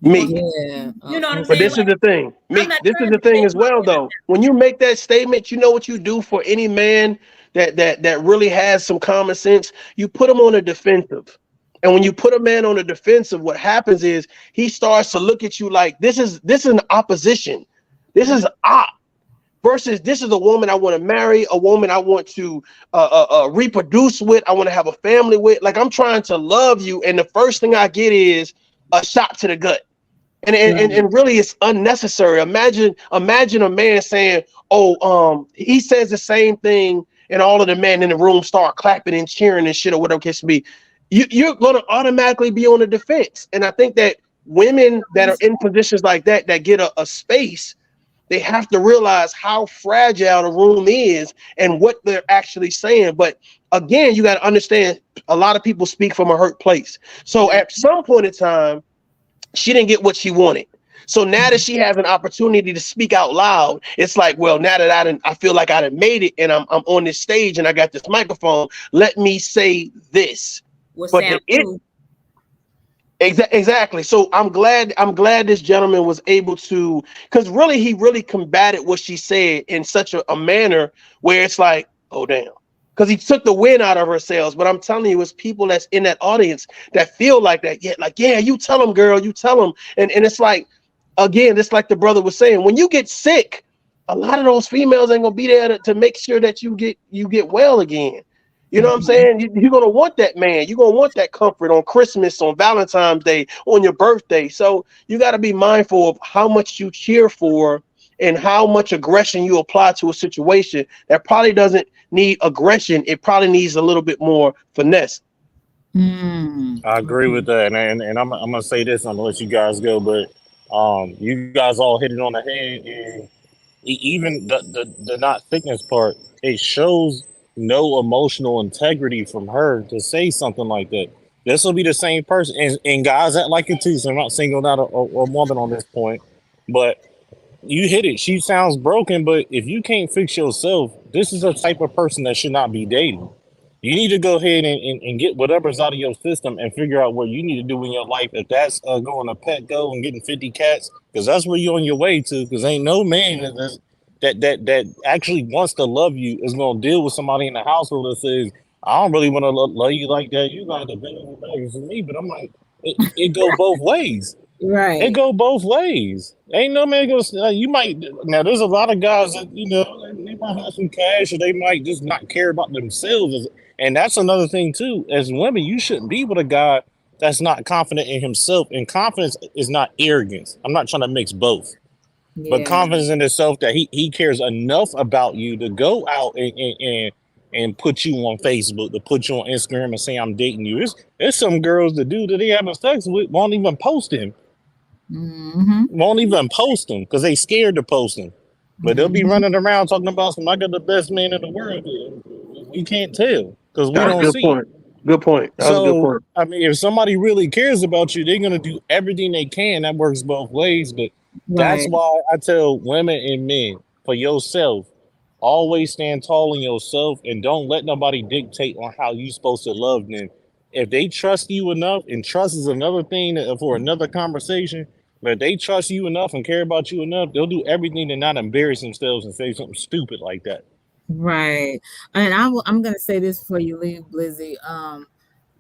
Me. You know what I'm But saying? this is the thing. Me, this is the thing as well, though. When you make that statement, you know what you do for any man that really has some common sense. You put him on a defensive, and when you put a man on a defensive, what happens is he starts to look at you like this is an opposition. This is op versus this is a woman I want to marry, a woman I want to reproduce with, I want to have a family with. Like I'm trying to love you, and the first thing I get is a shot to the gut. And really it's unnecessary. Imagine a man saying, he says the same thing and all of the men in the room start clapping and cheering and shit or whatever it case be. You're going to automatically be on the defense. And I think that women that are in positions like that get a space, they have to realize how fragile the room is and what they're actually saying. But again, you got to understand a lot of people speak from a hurt place. So at some point in time, she didn't get what she wanted. So now that she has an opportunity to speak out loud, it's like, well, now that I feel like I done made it and I'm on this stage and I got this microphone, let me say this. Exactly. So I'm glad this gentleman was able to, because really he really combated what she said in such a manner where it's like, oh damn. Because he took the wind out of her sails. But I'm telling you, it's people that's in that audience that feel like that. Yeah, you tell them, girl, you tell them. And it's like, again, it's like the brother was saying, when you get sick, a lot of those females ain't gonna be there to make sure that you get well again. You know what I'm saying? You're gonna want that man. You're gonna want that comfort on Christmas, on Valentine's Day, on your birthday. So you got to be mindful of how much you cheer for and how much aggression you apply to a situation that probably doesn't need aggression. It probably needs a little bit more finesse. I agree with that, and I'm gonna say this. I'm gonna let you guys go, but you guys all hit it on the head. And even the not thickness part, it shows no emotional integrity from her to say something like that. This will be the same person, and guys act like it too. So I'm not singling out a woman on this point, but you hit it. She sounds broken, but if you can't fix yourself, this is a type of person that should not be dating. You need to go ahead and get whatever's out of your system and figure out what you need to do in your life. If that's going to Petco and getting 50 cats, because that's where you're on your way to. Because ain't no man that actually wants to love you is going to deal with somebody in the household that says, I don't really want to love you like that. You got to bend over backwards for me. But I'm like, it go both ways. Right. It go both ways. Ain't no man goes. You might now. There's a lot of guys that they might have some cash, or they might just not care about themselves. And that's another thing too. As women, you shouldn't be with a guy that's not confident in himself. And confidence is not arrogance. I'm not trying to mix both, but confidence in himself that he cares enough about you to go out and put you on Facebook, to put you on Instagram and say I'm dating you. There's some girls that do that they having sex with won't even post him. Won't even post them because they scared to post them. But they'll be running around talking about some. I got the best man in the world. You can't tell because we That's a don't good see. point. Good point. That was a good So point. I mean, if somebody really cares about you, they're gonna do everything they can. That works both ways. But that's Right. why I tell women and men, for yourself, always stand tall in yourself and don't let nobody dictate on how you supposed to love them. If they trust you enough, and trust is another thing for another conversation, but if they trust you enough and care about you enough, they'll do everything to not embarrass themselves and say something stupid like that. Right. And I'm gonna say this before you leave, Blizzy.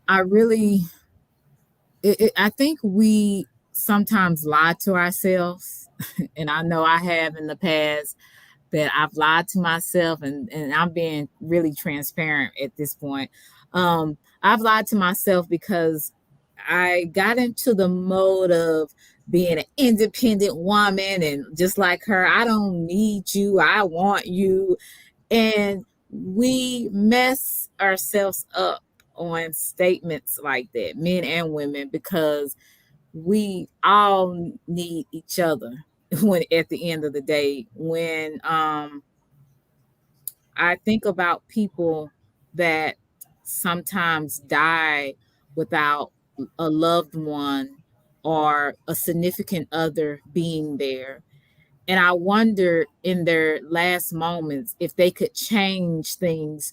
I really I think we sometimes lie to ourselves, and I know I have in the past that I've lied to myself, and I'm being really transparent at this point. I've lied to myself because I got into the mode of being an independent woman, and just like her, I don't need you, I want you. And we mess ourselves up on statements like that, men and women, because we all need each other when at the end of the day. When I think about people that sometimes die without a loved one or a significant other being there, and I wonder in their last moments if they could change things.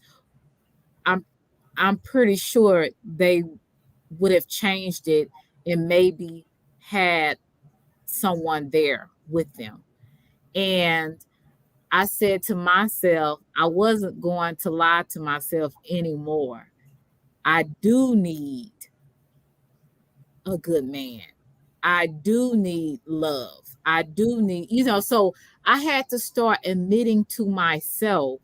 I'm pretty sure they would have changed it and maybe had someone there with them. And I said to myself, I wasn't going to lie to myself anymore. I do need a good man. I do need love. I do need, so I had to start admitting to myself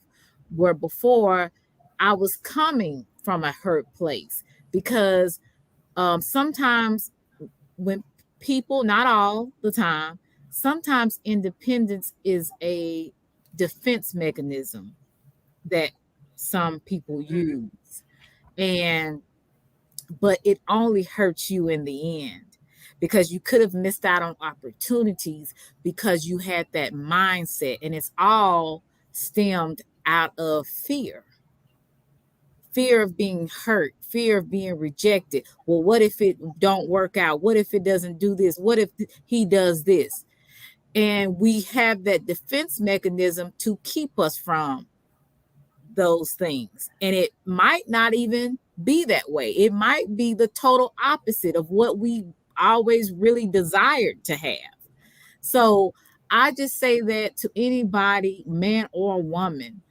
where before I was coming from a hurt place, because sometimes when people, not all the time, sometimes independence is a defense mechanism that some people use. But it only hurts you in the end, because you could have missed out on opportunities because you had that mindset, and it's all stemmed out of fear of being hurt, fear of being rejected. Well, what if it don't work out? What if it doesn't do this? What if he does this? And we have that defense mechanism to keep us from those things. And it might not even be that way. It might be the total opposite of what we always really desired to have. So I just say that to anybody, man or woman.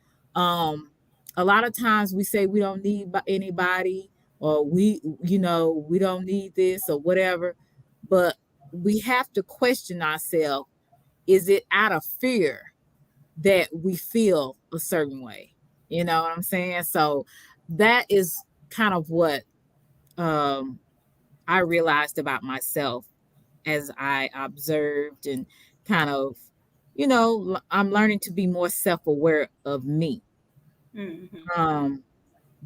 A lot of times we say we don't need anybody, or we don't need this or whatever, but we have to question ourselves. Is it out of fear that we feel a certain way? You know what I'm saying? So that is kind of what I realized about myself as I observed and kind of, I'm learning to be more self-aware of me.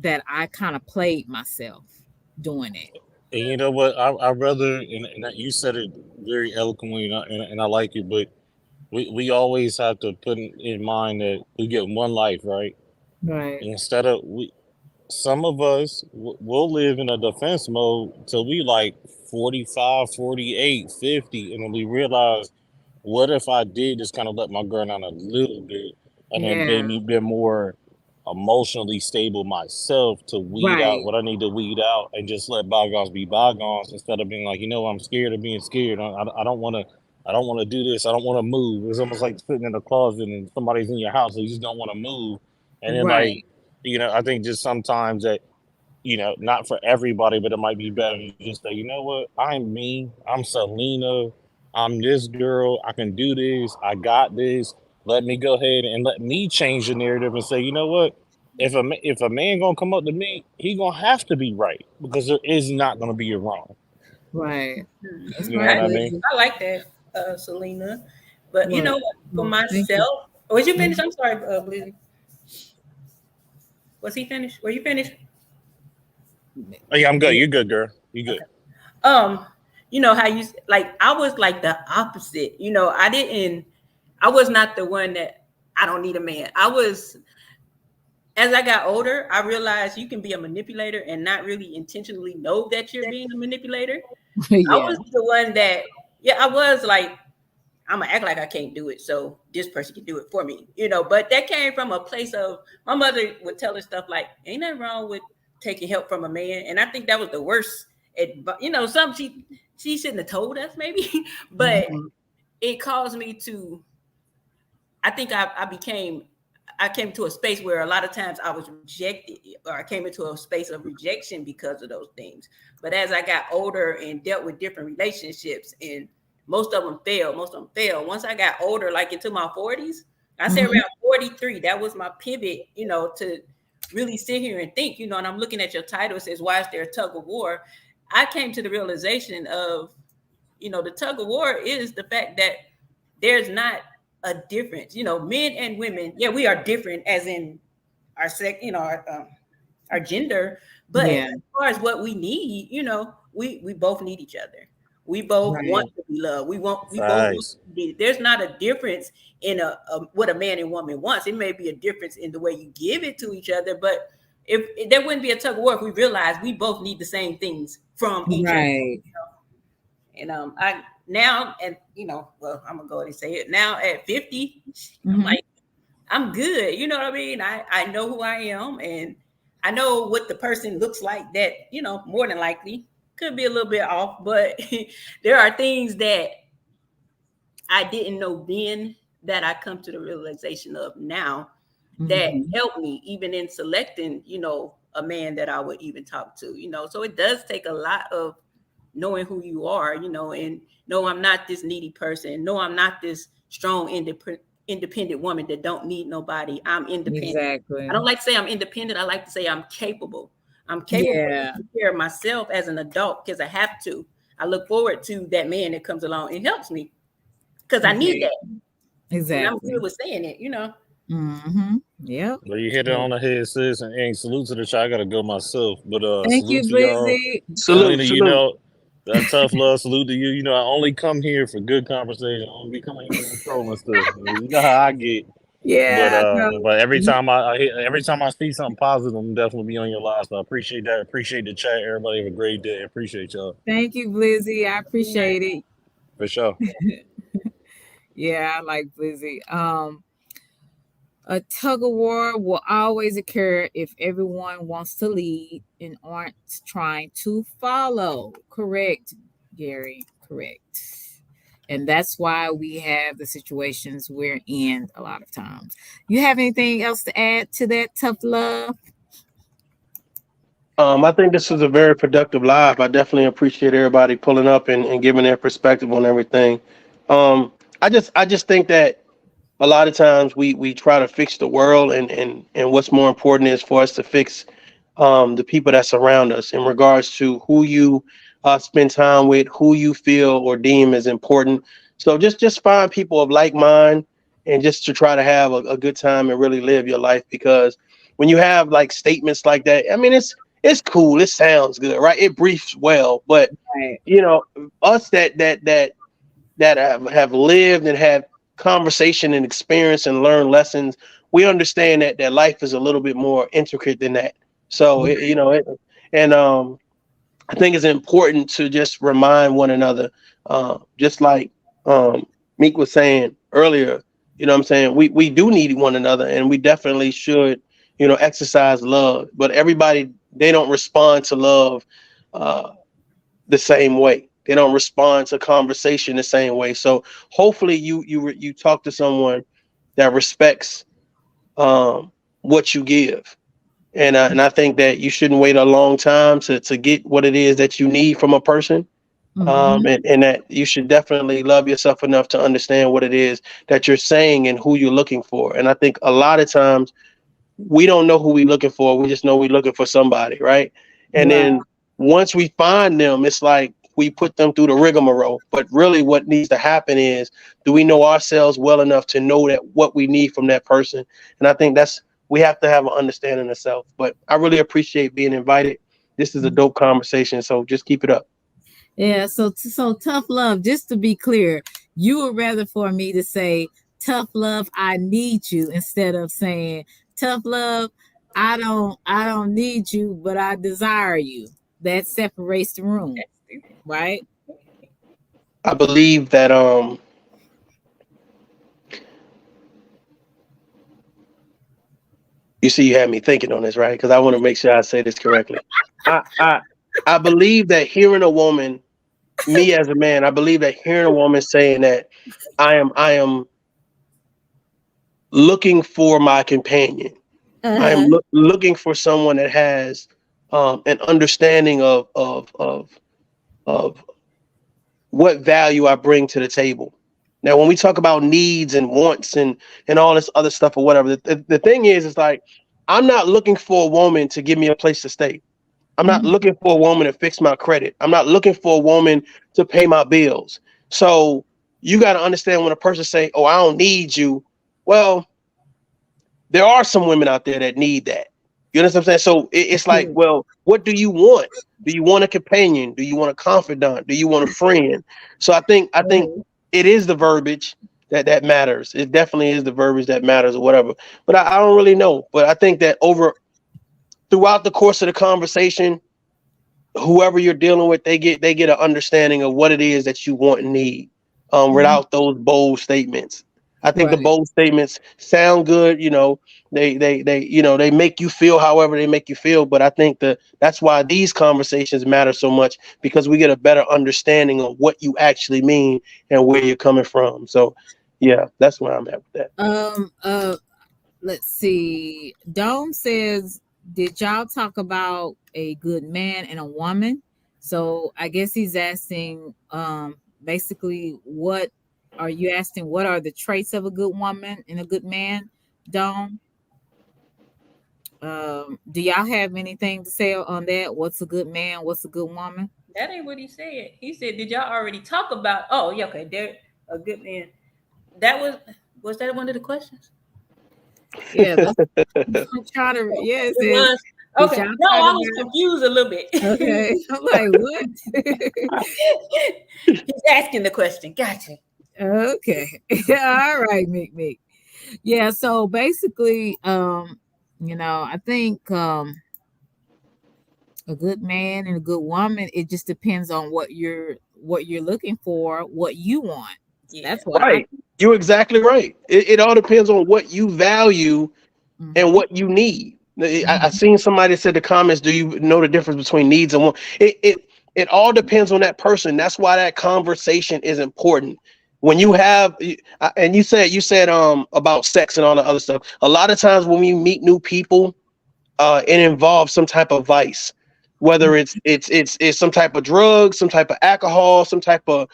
That I kind of played myself doing it. And you know what? I rather, and you said it very eloquently, and I like it, but we always have to put in mind that we get one life, right? Right. Instead of some of us will live in a defense mode till we like 45, 48, 50, and then we realize, what if I did just kind of let my guard down a little bit, and then made me be more emotionally stable myself to weed out what I need to weed out, and just let bygones be bygones, instead of being like, I'm scared of being scared. I don't want to do this. I don't want to move. It's almost like sitting in a closet and somebody's in your house, so you just don't want to move. And then I think just sometimes that, not for everybody, but it might be better to just say, you know what, I'm me, I'm Selena, I'm this girl, I can do this, I got this. Let me go ahead and let me change the narrative and say, you know what, if a man gonna come up to me, he gonna have to be right, because there is not gonna be a wrong. Right. That's You know what I mean? I like that, Selena. But for myself, you. Was you finished? I'm sorry, Blizzy. Was he finished? Were you finished? Oh, yeah, I'm good. You're good, girl. You good. Okay. you know, how you like, I was like the opposite, you know, I was not the one that I don't need a man. As I got older, I realized you can be a manipulator and not really intentionally know that you're being a manipulator. Yeah. I was the one that, I was like, I'm gonna act like I can't do it, so this person can do it for me, you know. But that came from a place of, my mother would tell her stuff like, ain't nothing wrong with taking help from a man. And I think that was the worst, you know, something she shouldn't have told us maybe, but it caused me to, I think I came to a space where a lot of times I was rejected, or I came into a space of rejection because of those things. But as I got older and dealt with different relationships, and most of them failed. Once I got older, like into my 40s, I say around 43, that was my pivot, you know, to really sit here and think, you know, and I'm looking at your title, it says, why is there a tug of war? I came to the realization of, you know, the tug of war is the fact that there's not a difference, you know, men and women. Yeah, we are different as in our sex, you know, our gender, but as far as what we need, you know, we both need each other. We both want to be loved. We both want to be, there's not a difference in what a man and woman wants. It may be a difference in the way you give it to each other, but if there wouldn't be a tug of war if we realize we both need the same things from each other. You know? And now, and you know, well, I'm gonna go ahead and say it now at 50, I'm like, I'm good. You know what I mean? I know who I am, and I know what the person looks like that, you know, more than likely could be a little bit off, but there are things that I didn't know then that I come to the realization of now that help me even in selecting, you know, a man that I would even talk to, you know. So it does take a lot of knowing who you are, you know, and no, I'm not this needy person. No, I'm not this strong, independent woman that don't need nobody. I'm independent. Exactly. I don't like to say I'm independent. I like to say I'm capable. I'm capable of taking care of myself as an adult because I have to. I look forward to that man that comes along and helps me because I need that. Exactly. And I'm good with saying it, you know. Yeah. Well, you hit it on the head, sis, and salute to the chat. I gotta go myself, but Thank you, Blizzy. Salute, you know, that tough love. Salute to you. You know, I only come here for good conversation. I don't be coming here for trolling stuff. You know how I get. Yeah. But every time I see something positive, I'm definitely be on your live. So I appreciate that. Appreciate the chat. Everybody have a great day. Appreciate y'all. Thank you, Blizzy. I appreciate it. For sure. Yeah, I like Blizzy. A tug of war will always occur if everyone wants to lead and aren't trying to follow. Correct, Gary. Correct. And that's why we have the situations we're in a lot of times. You have anything else to add to that, Tough Love? I think this was a very productive live. I definitely appreciate everybody pulling up and giving their perspective on everything. I just think that a lot of times we try to fix the world, and what's more important is for us to fix the people that surround us in regards to who you spend time with, who you feel or deem as important. So just find people of like mind and just to try to have a good time and really live your life, because when you have like statements like that, I mean, it's cool. It sounds good, right? It briefs well, but you know, us that have lived and have conversation and experience and learn lessons, we understand that life is a little bit more intricate than that. So I think it's important to just remind one another, just like Meek was saying earlier, you know what I'm saying, we do need one another, and we definitely should, you know, exercise love, but everybody, they don't respond to love the same way. They don't respond to conversation the same way. So hopefully you talk to someone that respects what you give. And I think that you shouldn't wait a long time to get what it is that you need from a person. And that you should definitely love yourself enough to understand what it is that you're saying and who you're looking for. And I think a lot of times we don't know who we're looking for. We just know we're looking for somebody, right? And then once we find them, it's like we put them through the rigmarole. But really what needs to happen is, do we know ourselves well enough to know that what we need from that person? And I think we have to have an understanding of self. But I really appreciate being invited. This is a dope conversation, so just keep it up. Yeah, so tough love, just to be clear, you would rather for me to say tough love, I need you, instead of saying tough love, I don't need you, but I desire you. That separates the room, right? I believe that you see, you had me thinking on this, right? Because I want to make sure I say this correctly. I believe that hearing a woman, me as a man, I believe that hearing a woman saying that I am looking for my companion. I am looking for someone that has an understanding of what value I bring to the table. Now, when we talk about needs and wants and all this other stuff or whatever, the thing is like, I'm not looking for a woman to give me a place to stay. I'm not looking for a woman to fix my credit. I'm not looking for a woman to pay my bills. So you got to understand, when a person say, "Oh, I don't need you," well, there are some women out there that need that. You understand what I'm saying? So it's like, well, what do you want? Do you want a companion? Do you want a confidant? Do you want a friend? So I think it is the verbiage that matters. It definitely is the verbiage that matters, or whatever. But I don't really know. But I think that throughout the course of the conversation, whoever you're dealing with, they get an understanding of what it is that you want and need, without those bold statements. I think the bold statements sound good, they make you feel however they make you feel. But I think that's why these conversations matter so much, because we get a better understanding of what you actually mean and where you're coming from. So yeah, that's where I'm at with that. Let's see. Dome says, did y'all talk about a good man and a woman? So I guess he's asking, basically, what are you asking? What are the traits of a good woman and a good man, Dome? Do y'all have anything to say on that? What's a good man? What's a good woman? That ain't what he said. He said, did y'all already talk about, oh, yeah, okay, they're a good man. That was that one of the questions? Yeah, I'm trying to, yes, it was. Okay, no, I was confused a little bit. Okay, I'm like, what? He's asking the question. Gotcha. Okay. All right, Mick. Yeah, so basically, I think a good man and a good woman, it just depends on what you're looking for, what you want. Yeah. That's what right. You're exactly right. It all depends on what you value and what you need. I seen somebody said in the comments, do you know the difference between needs and want? It all depends on that person. That's why that conversation is important. When you have, and you said about sex and all the other stuff. A lot of times when we meet new people, it involves some type of vice, whether it's some type of drug, some type of alcohol, some type of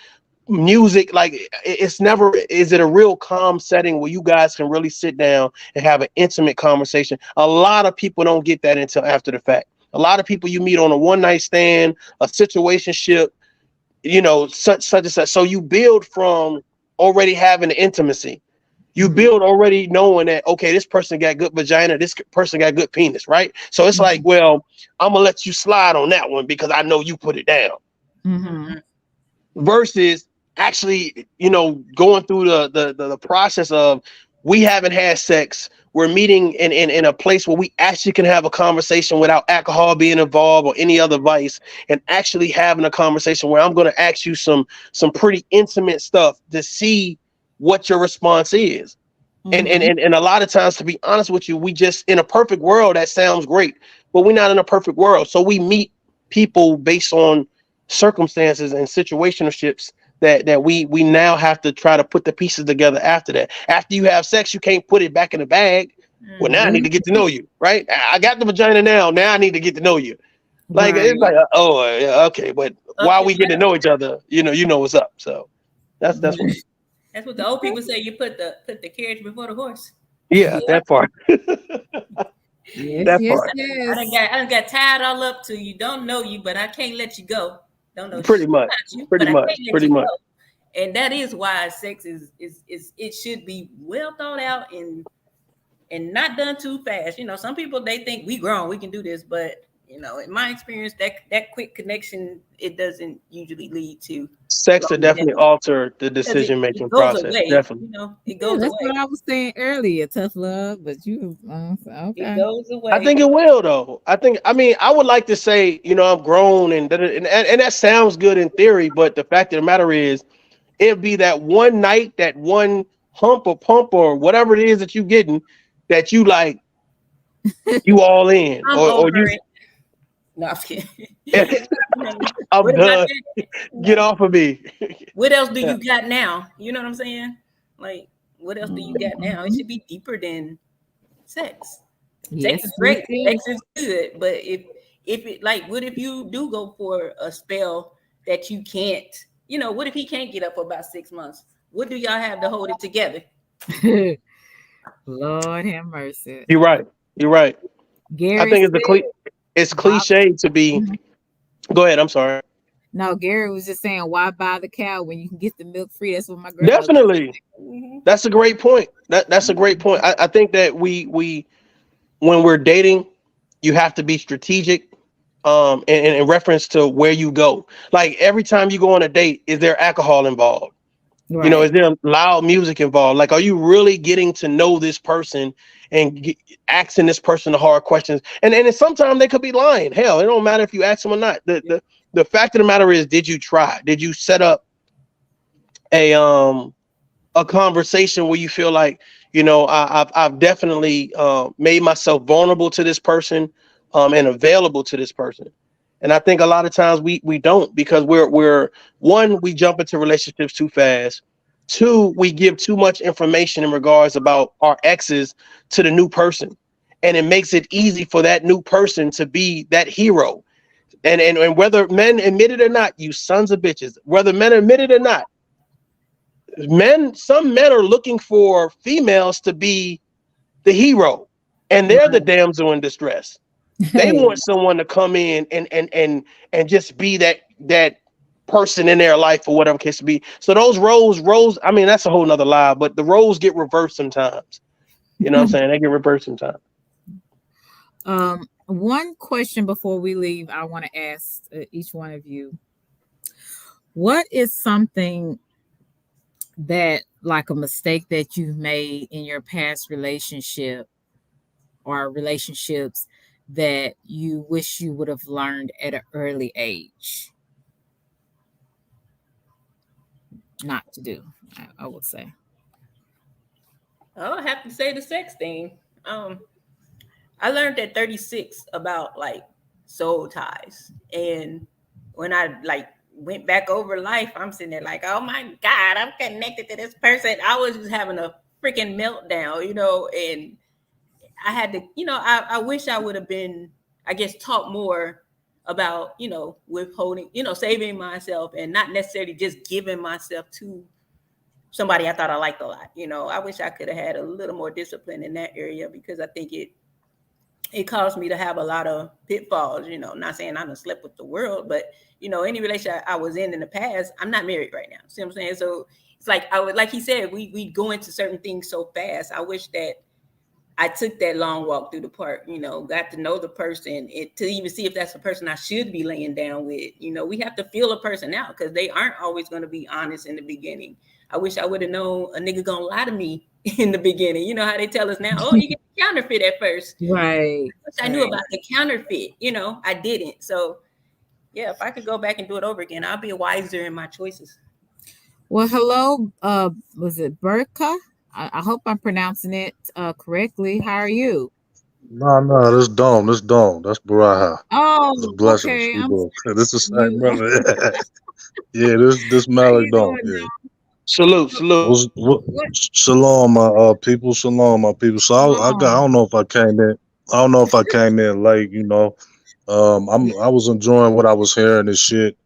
music. Like, it's never, is it a real calm setting where you guys can really sit down and have an intimate conversation? A lot of people don't get that until after the fact. A lot of people you meet on a one-night stand, a situationship, such and such. So you build from already having intimacy. You build already knowing that, okay, this person got good vagina, this person got good penis, right? So it's like, well, I'm gonna let you slide on that one because I know you put it down. Versus actually, going through the process of, we haven't had sex, we're meeting in a place where we actually can have a conversation without alcohol being involved or any other vice, and actually having a conversation where I'm going to ask you some pretty intimate stuff to see what your response is. And a lot of times, to be honest with you, we just, in a perfect world, that sounds great, but we're not in a perfect world. So we meet people based on circumstances and situationships that we now have to try to put the pieces together after that. After you have sex, you can't put it back in the bag. Well, now I need to get to know you, right? I got the vagina now I need to get to know you. Like, it's like, oh yeah, okay, but while we get to know each other, you know what's up. So that's what that's what the old people say. You put the carriage before the horse. Yeah, that part. Yes, That yes, part. yes. I done got tied all up to you. Don't know you, but I can't let you go. Don't know Pretty shit much. about you, Pretty but I much. can't let Pretty you much. go. And that is why sex is it should be well thought out and not done too fast. Some people, they think we grown, we can do this, but You know, in my experience, that quick connection, it doesn't usually lead to Sex to definitely alter the because decision making it goes process. away. Definitely. You know, it Yeah, goes that's away. what I was saying earlier. Tough love, but you It okay. goes away. I think it will though. I would like to say, I'm grown and that sounds good in theory, but the fact of the matter is it'd be that one night, that one hump or pump or whatever it is that you getting that you like, you all in I'm or over you it. No, I'm kidding. I'm What about done. that? Get off of me. What else do Yeah. you got now? You know what I'm saying? Like, what else do you got now? It should be deeper than sex. Yes, Sex is great. it Sex is good. But if it like, what if you do go for a spell that you can't, what if he can't get up for about 6 months? What do y'all have to hold it together? is. Lord have mercy. You're right. You're right. Gary I think said, it's cliche to be. Go ahead. I'm sorry. no, Gary was just saying, why buy the cow when you can get the milk free? That's what my grandmother Definitely. Mm-hmm. That's a great point. That's a great point. I think that we when we're dating, you have to be strategic in reference to where you go. Like every time you go on a date, is there alcohol involved? Right. Is there loud music involved? Like, are you really getting to know this person and asking this person the hard questions? And sometimes they could be lying. Hell, it don't matter if you ask them or not. The fact of the matter is, did you try? Did you set up a conversation where you feel like, I've definitely made myself vulnerable to this person and available to this person. And I think a lot of times we don't, because we're one, we jump into relationships too fast. Two, we give too much information in regards about our exes to the new person. And it makes it easy for that new person to be that hero. And whether men admit it or not, you sons of bitches, whether men admit it or not, some men are looking for females to be the hero, and they're the damsel in distress. They want someone to come in and just be that person in their life or whatever case to be. So those roles, I mean, that's a whole nother lie, but the roles get reversed sometimes. You know what I'm saying? They get reversed sometimes. One question before we leave, I want to ask each one of you, what is something that, like a mistake that you've made in your past relationship or relationships that you wish you would have learned at an early age not to do, I would say? I'll have to say the sex thing. I learned at 36 about like soul ties. And when I went back over life, I'm sitting there like, oh my God, I'm connected to this person. I was just having a freaking meltdown, and I had to, I wish I would have been, I guess, taught more about, withholding, saving myself and not necessarily just giving myself to somebody I thought I liked a lot. I wish I could have had a little more discipline in that area, because I think it caused me to have a lot of pitfalls, not saying I done slept with the world, but, any relationship I was in the past, I'm not married right now. See what I'm saying? So it's like, like he said, we go into certain things so fast. I wish that I took that long walk through the park, got to know the person to even see if that's the person I should be laying down with. We have to feel a person out, because they aren't always going to be honest in the beginning. I wish I would have known a nigga gonna lie to me in the beginning. You know how they tell us now, oh, you get counterfeit at first. Right. I knew about the counterfeit, I didn't. So yeah, if I could go back and do it over again, I'll be wiser in my choices. Well, hello, was it Burka? I hope I'm pronouncing it correctly. How are you? No, this Dome. That's Baraha. Oh, Blessings. okay. This is the same brother. Yeah, this Malik Dome. Yeah. Salute. Shalom, my people. Shalom, my people. So I don't know if I came in. I don't know if I came in late. I was enjoying what I was hearing and shit.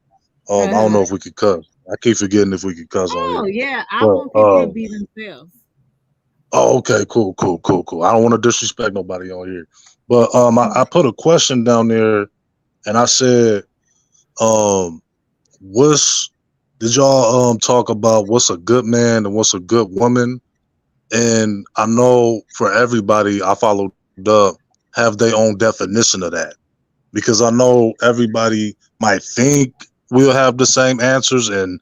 I don't know if we could cuss. I keep forgetting if we could cuss on here. Yeah, I want people to be themselves. Oh, okay, cool. I don't want to disrespect nobody on here, but I put a question down there, and I said, did y'all talk about what's a good man and what's a good woman? And I know for everybody, I followed up, have their own definition of that. because I know everybody might think we'll have the same answers, and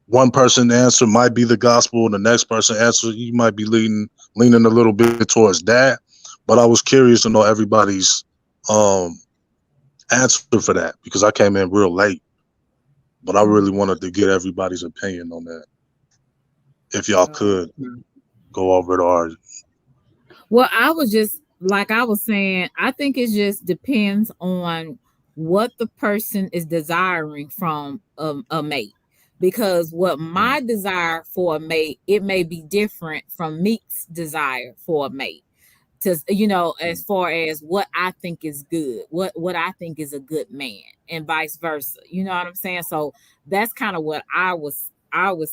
one person answer might be the gospel, and the next person answer you might be leaning a little bit towards that. But I was curious to know everybody's answer for that because I came in real late. But I really wanted to get everybody's opinion on that. If y'all could go over it or Well, I was just like I was saying, I think it just depends on what the person is desiring from a mate. Because what my desire for a mate, it may be different from Meek's desire for a mate. To as far as what I think is good, what I think is a good man, and vice versa. You know what I'm saying? So that's kind of what I was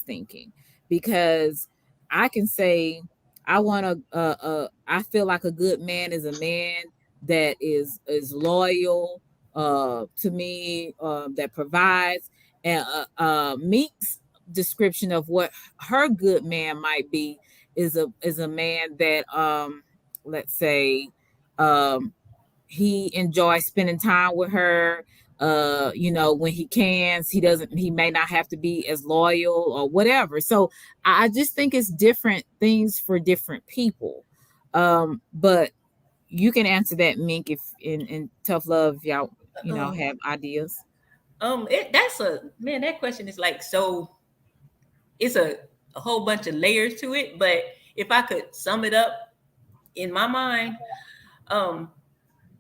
thinking, because I can say I want I feel like a good man is a man that is loyal to me, that provides. And Meek's description of what her good man might be is a man that let's say he enjoys spending time with her, when he can. He may not have to be as loyal or whatever. So I just think it's different things for different people. But you can answer that, Mink, if in Tough Love, if y'all have ideas. That question is like, so it's a whole bunch of layers to it. But if I could sum it up in my mind,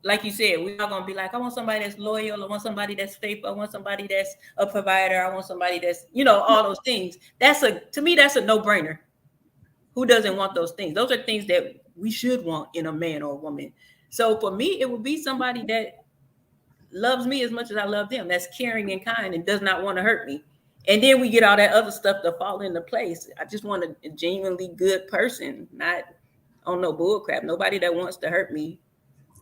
like you said, we're not gonna be like, I want somebody that's loyal, I want somebody that's faithful, I want somebody that's a provider, I want somebody that's, all those things. To me, that's a no-brainer. Who doesn't want those things? Those are things that we should want in a man or a woman. So for me, it would be somebody that loves me as much as I love them, that's caring and kind and does not want to hurt me. And then we get all that other stuff to fall into place. I just want a genuinely good person, not on no bull crap. Nobody that wants to hurt me,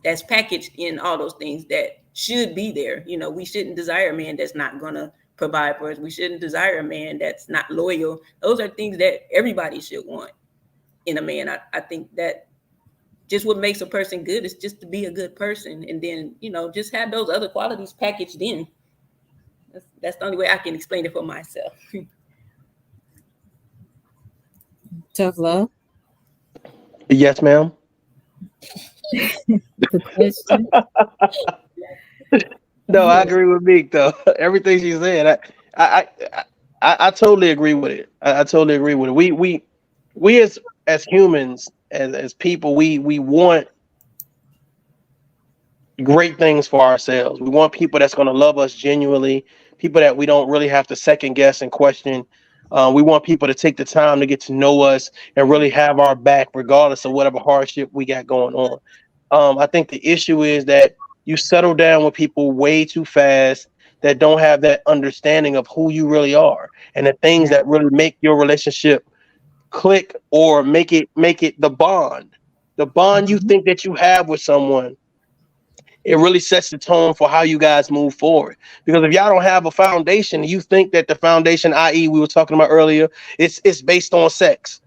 that's packaged in all those things that should be there. We shouldn't desire a man that's not gonna provide for us. We shouldn't desire a man that's not loyal. Those are things that everybody should want in a man. I think that just what makes a person good is just to be a good person, and then just have those other qualities packaged in. That's the only way I can explain it for myself. Tough Love. Yes, ma'am. No, I agree with Meek though. Everything she said, I totally agree with it. I totally agree with it. We as humans, as people, we want great things for ourselves. We want people that's going to love us genuinely, people that we don't really have to second guess and question. We want people to take the time to get to know us and really have our back, regardless of whatever hardship we got going on. I think the issue is that you settle down with people way too fast that don't have that understanding of who you really are and the things that really make your relationship click or make it the bond you think that you have with someone. It really sets the tone for how you guys move forward. Because if y'all don't have a foundation, you think that the foundation, i.e. we were talking about earlier, it's based on sex,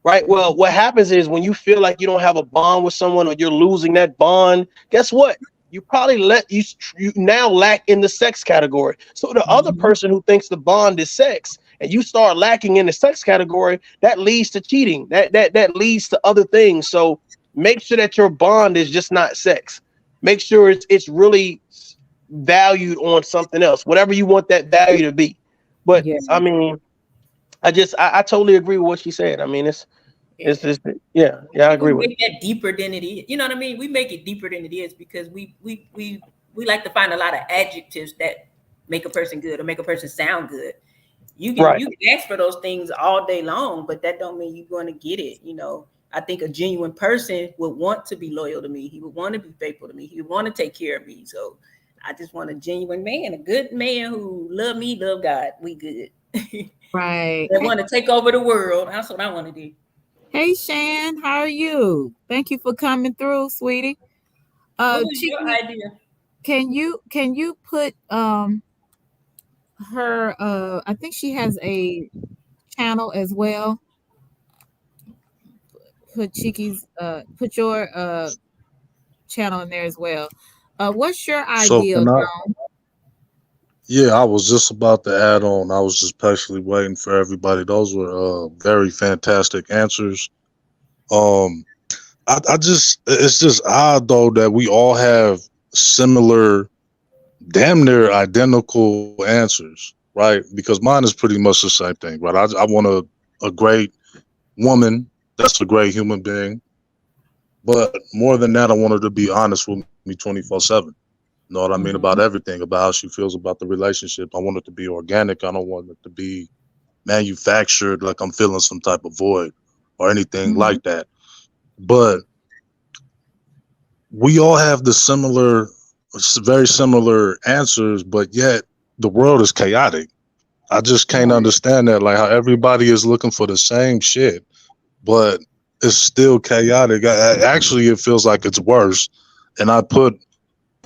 right? Well, what happens is when you feel like you don't have a bond with someone or you're losing that bond, guess what? You probably you now lack in the sex category. So the other person who thinks the bond is sex and you start lacking in the sex category, that leads to cheating. That leads to other things. So make sure that your bond is just not sex. Make sure it's really valued on something else, whatever you want that value to be. But I mean, I totally agree with what she said. I mean, it's just, I agree with it. Make that deeper than it is. You know what I mean? We make it deeper than it is because we like to find a lot of adjectives that make a person good or make a person sound good. You can ask for those things all day long, but that don't mean you're going to get it. I think a genuine person would want to be loyal to me. He would want to be faithful to me. He would want to take care of me. So I just want a genuine man, a good man who love me, love God. We good. Right. They want to take over the world. That's what I want to do. Hey, Shan, how are you? Thank you for coming through, sweetie. What was your idea? Can you put her I think she has a channel as well. Put Chiki's put your channel in there as well. What's your So ideal, can I? John? Yeah, I was just about to add on. I was just patiently waiting for everybody. Those were very fantastic answers. Um, I just it's just odd though that we all have similar, damn near identical answers, right? Because mine is pretty much the same thing, right? I want a great woman that's a great human being, but more than that, I want her to be honest with me 24/7. You know what I mean about everything, about how she feels about the relationship. I want it to be organic. I don't want it to be manufactured, like I'm feeling some type of void or anything like that. But we all have the very similar answers, but yet the world is chaotic. I just can't understand that, like how everybody is looking for the same shit, but it's still chaotic. Actually, it feels like it's worse. And I put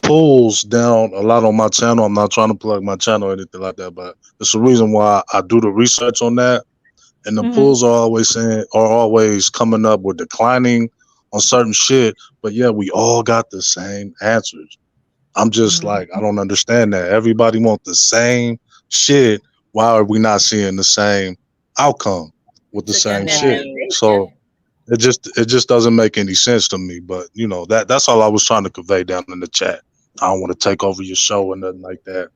polls down a lot on my channel. I'm not trying to plug my channel or anything like that, but it's the reason why I do the research on that. And the polls are always coming up with declining on certain shit, but yeah, we all got the same answers. I'm just like, I don't understand that. Everybody wants the same shit. Why are we not seeing the same outcome with the same shit? So it just doesn't make any sense to me. But you know, that's all I was trying to convey down in the chat. I don't want to take over your show or nothing like that.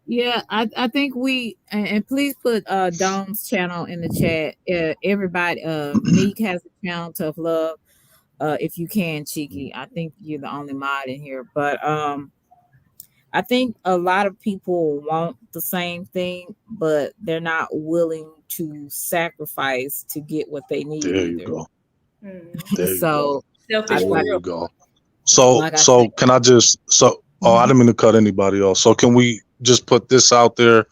Yeah, I think we and please put Dom's channel in the chat. Everybody, Meek has a channel, Tough Love. If you can, Cheeky. I think you're the only mod in here, but I think a lot of people want the same thing, but they're not willing to sacrifice to get what they need. There you go. There you So go. Selfish There world. you go. So Like I so said. can I just I didn't mean to cut anybody off. So can we just put this out there?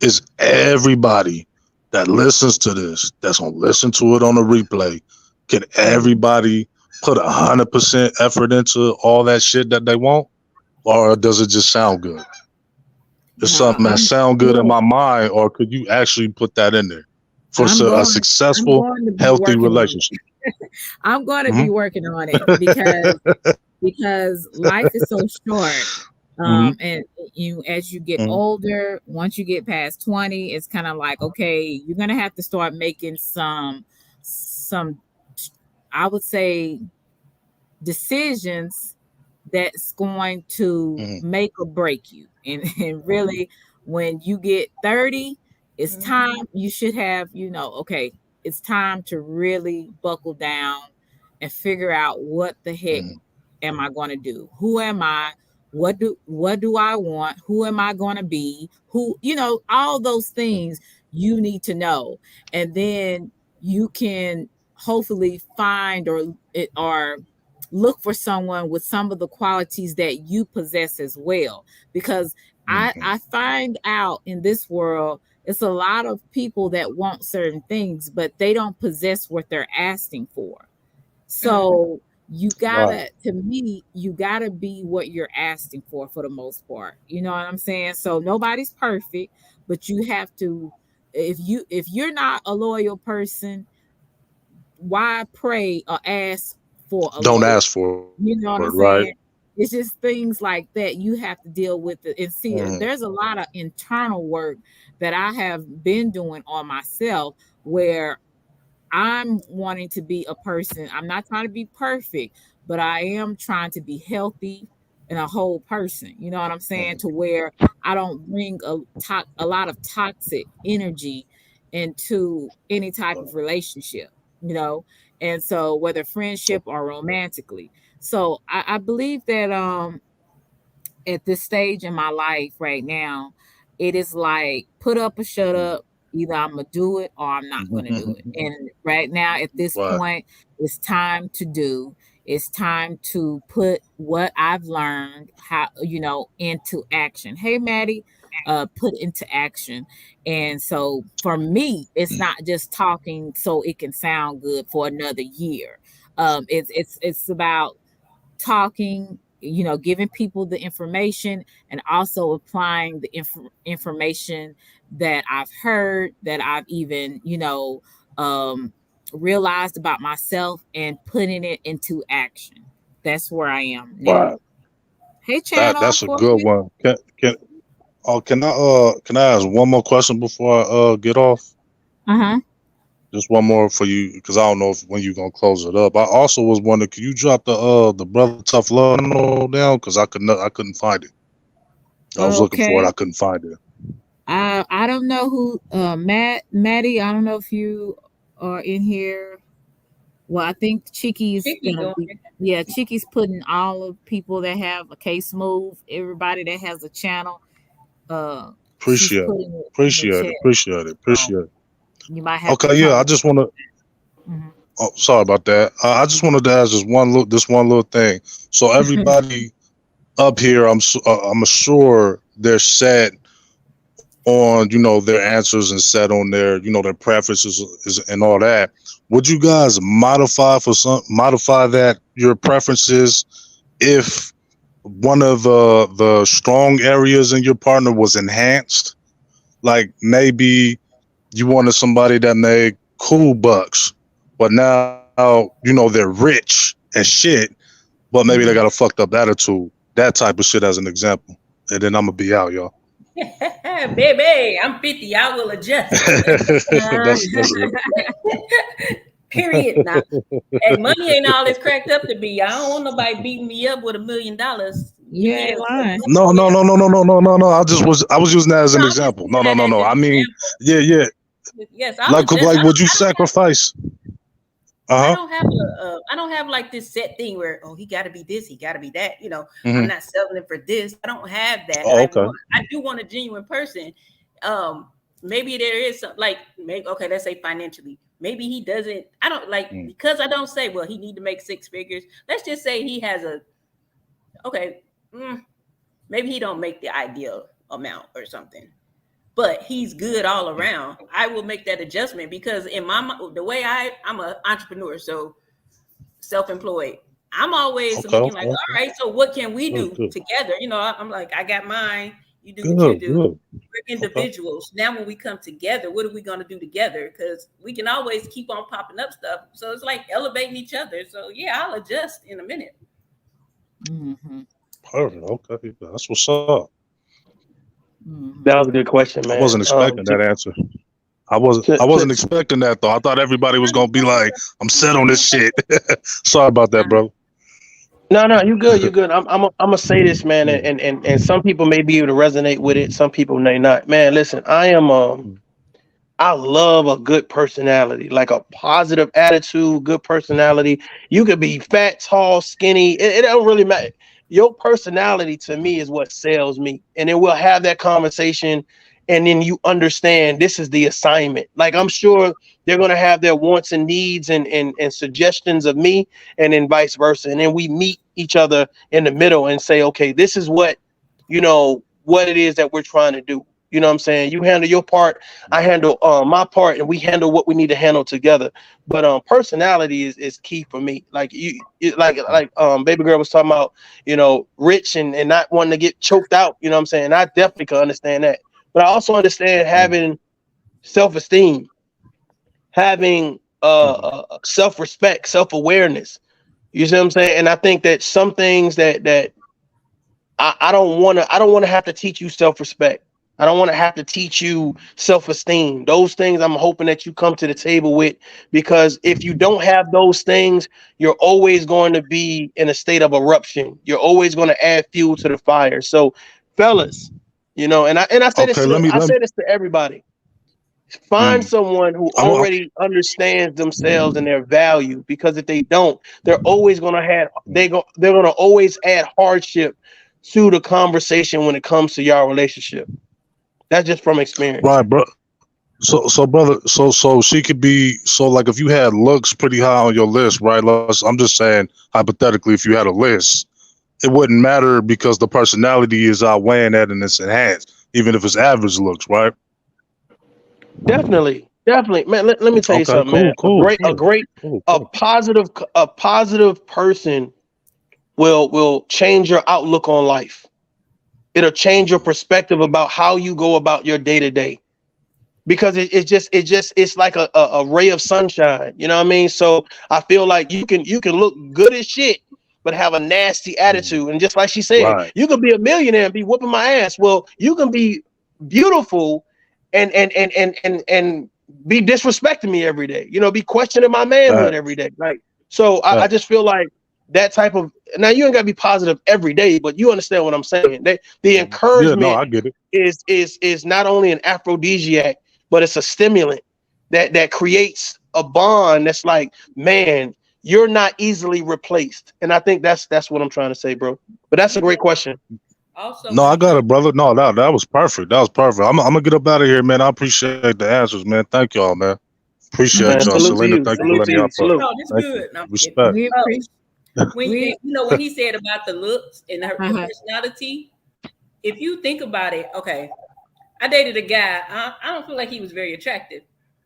Is everybody that listens to this, that's gonna listen to it on a replay, can everybody put 100% effort into all that shit that they want? Or does it just sound good? Is something that sound good in my mind, or could you actually put that in there for a successful, healthy relationship? I'm going to be working on it because life is so short. And as you get older, once you get past 20, it's kind of like, okay, you're going to have to start making some, I would say, decisions that's going to make or break you. And really, when you get 30, it's time you should have, okay, it's time to really buckle down and figure out what the heck am I going to do? Who am I? What do I want? Who am I going to be? All those things you need to know. And then you can hopefully find or look for someone with some of the qualities that you possess as well. Because I find out in this world, it's a lot of people that want certain things, but they don't possess what they're asking for. So you gotta, to me, you gotta be what you're asking for the most part. You know what I'm saying? So nobody's perfect, but you have to, if you're not a loyal person, why pray or ask for a Don't loyal, ask for you know what I'm right? saying? It's just things like that you have to deal with it. And see, there's a lot of internal work that I have been doing on myself where I'm wanting to be a person. I'm not trying to be perfect, but I am trying to be healthy and a whole person. You know what I'm saying? To where I don't bring a lot of toxic energy into any type of relationship, and so whether friendship or romantically. So I believe that at this stage in my life right now, it is like put up or shut up. Either I'm gonna do it or I'm not gonna do it. And right now, at this point, it's time to do. It's time to put what I've learned, into action. Hey, Maddie, put into action. And so for me, it's not just talking so it can sound good for another year. It's about talking, giving people the information and also applying the information that I've heard, that I've even, realized about myself and putting it into action. That's where I am now. Hey, channel. That's a good one. Can I ask one more question before I get off? Uh-huh. Just one more for you, because I don't know when you're gonna close it up. I also was wondering, can you drop the Brother Tough Love down? Because I couldn't find it. I was looking for it, I couldn't find it. I don't know who Maddie, I don't know if you are in here. Well, I think Chicky's Chicky's putting all of people that have a case move, everybody that has a channel. Appreciate it. You might have okay, yeah. I just want to. Oh, sorry about that. I just wanted to ask one little thing. So everybody up here, I'm sure they're set on their answers and set on their their preferences and all that. Would you guys modify that your preferences if one of the strong areas in your partner was enhanced? Like maybe you wanted somebody that made cool bucks, but now they're rich and shit, but maybe they got a fucked up attitude. That type of shit as an example. And then I'm gonna be out, y'all. Baby, I'm 50. I will adjust. Period. Now, and money ain't all it's cracked up to be. I don't want nobody beating me up with $1 million. You ain't lying. No. I was using that as an example. No. I mean, yeah. Yes, like would you sacrifice? I don't have like this set thing where he got to be this, he got to be that. I'm not selling it for this. I don't have that. Oh, okay. I do want a genuine person. Maybe there is some let's say financially. Maybe he doesn't. I don't because I don't say he need to make 6 figures. Let's just say he has maybe he don't make the ideal amount or something, but he's good all around. I will make that adjustment because in the way I'm an entrepreneur, so self-employed. I'm always looking all right, so what can we do together? I'm like, I got mine, you do what you do. We're individuals. Now when we come together, what are we going to do together? Because we can always keep on popping up stuff. So it's like elevating each other. So yeah, I'll adjust in a minute. Mm-hmm. Perfect. Okay, that's what's up. That was a good question, man. I wasn't expecting that answer. I wasn't expecting that though. I thought everybody was gonna be like, "I'm set on this shit." Sorry about that, bro. No, you good. I'm gonna say this, man, and some people may be able to resonate with it. Some people may not. Man, listen, I love a good personality, like a positive attitude, good personality. You could be fat, tall, skinny. It don't really matter. Your personality to me is what sells me. And then we'll have that conversation. And then you understand this is the assignment. Like I'm sure they're going to have their wants and needs and suggestions of me and then vice versa. And then we meet each other in the middle and say, okay, this is what it is that we're trying to do. You know what I'm saying? You handle your part, I handle my part, and we handle what we need to handle together. But personality is key for me. Like baby girl was talking about, rich and not wanting to get choked out. You know what I'm saying? I definitely can understand that. But I also understand having self-esteem, having self-respect, self-awareness. You see what I'm saying? And I think that some things that I don't want to have to teach you self-respect. I don't want to have to teach you self-esteem. Those things I'm hoping that you come to the table with, because if you don't have those things, you're always going to be in a state of eruption. You're always going to add fuel to the fire. So, fellas, and I say this to everybody. Find someone who already understands themselves and their value, because if they don't, they're always going to they're going to always add hardship to the conversation when it comes to your relationship. That's just from experience. Right, bro. So brother, so she could be, like if you had looks pretty high on your list, right? I'm just saying hypothetically, if you had a list, it wouldn't matter because the personality is outweighing that and it's enhanced, even if it's average looks, right? Definitely, man. Let me tell you something, man. A positive person will change your outlook on life. It'll change your perspective about how you go about your day to day, because it's like a ray of sunshine. You know what I mean? So I feel like you can look good as shit, but have a nasty attitude. And just like she said, Right. you can be a millionaire and be whooping my ass. Well, you can be beautiful and be disrespecting me every day. You know, be questioning my manhood every day. Like, so I just feel like that type of, now you ain't gotta be positive every day, but you understand what I'm saying. The encouragement I get it. is not only an aphrodisiac, but it's a stimulant that creates a bond that's like, man, you're not easily replaced. And I think that's what I'm trying to say, bro. But that's a great question. Also, No, I got it, brother. No, that was perfect. That was perfect. I'm gonna get up out of here, man. I appreciate the answers, man. Thank y'all, man. Appreciate Man, y'all. salute to Selena, you. thank you Salute for to letting you. y'all Salute. no, this Thank you. good. No, Respect. We appreciate. when he said about the looks and her Uh-huh. personality, if you think about it, okay, I dated a guy. I don't feel like he was very attractive,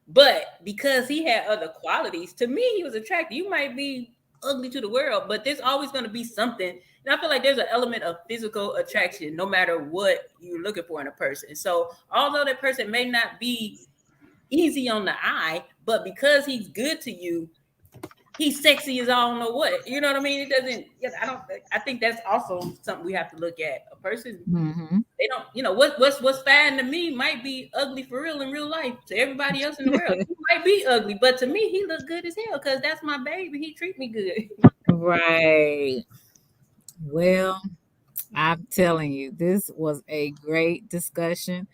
but because he had other qualities, to me, he was attractive. You might be ugly to the world, but there's always going to be something. And I feel like there's an element of physical attraction, no matter what you're looking for in a person. So although that person may not be easy on the eye, but because he's good to you, he's sexy as I don't know what. You know what I mean? It doesn't. I think that's also something we have to look at. A person, Mm-hmm. they don't. You know what's fine to me might be ugly for real in real life to everybody else in the world. He might be ugly, but to me, he look good as hell because that's my baby. He treat me good. Right. Well, I'm telling you, this was a great discussion.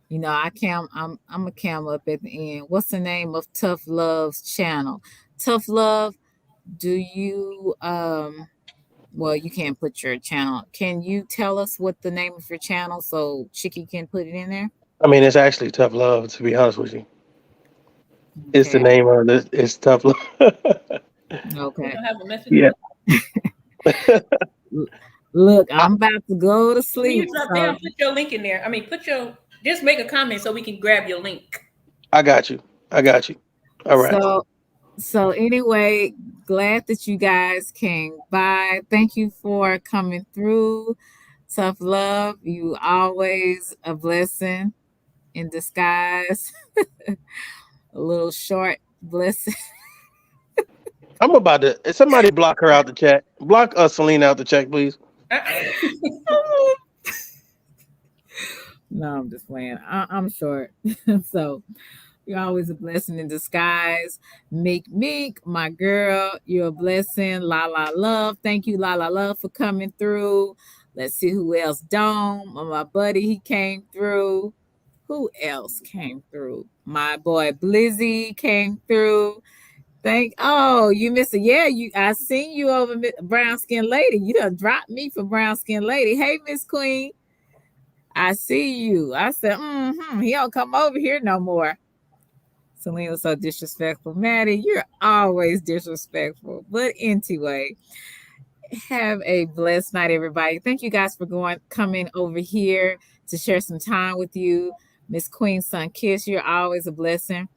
You know, I'm a cam up at the end. What's the name of Tough Love's channel? Tough Love, do you well, you can't put your channel. Can you tell us what the name of your channel so Chicky can put it in there? I mean, it's actually Tough Love, to be honest with you. It's the name of it. It's Tough Love. Okay. You don't have a message. Yeah. Look, I'm about to go to When sleep. you drop down, put your link in there. I mean, just make a comment so we can grab your link. I got you. All right. So anyway, glad that you guys came by. Thank you for coming through. Tough Love, you always a blessing in disguise. A little short blessing. I'm about to. Somebody block her out the chat. Block Selena out the chat, please. No, I'm just playing. I'm short. So you're always a blessing in disguise. Meek, my girl, you're a blessing. La La Love. Thank you, La La Love, for coming through. Let's see who else. Dome, my buddy, he came through. Who else came through? My boy Blizzy came through. You missed it. Yeah, I seen you over Brown Skin Lady. You done dropped me for Brown Skin Lady. Hey, Miss Queen. I see you. I said, he don't come over here no more. Selena was so disrespectful. Maddie, you're always disrespectful. But anyway, have a blessed night, everybody. Thank you guys for coming over here to share some time with you. Miss Queen Sun Kiss, you're always a blessing.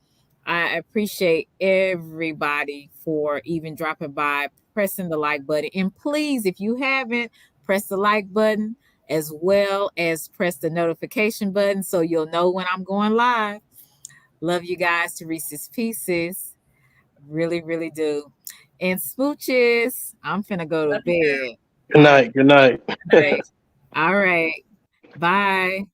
I appreciate everybody for even dropping by, pressing the like button. And please, if you haven't, press the like button as well as press the notification button so you'll know when I'm going live. Love you guys to Reese's Pieces. Really, really do. And smooches, I'm finna go to bed. Good night. All right. Bye.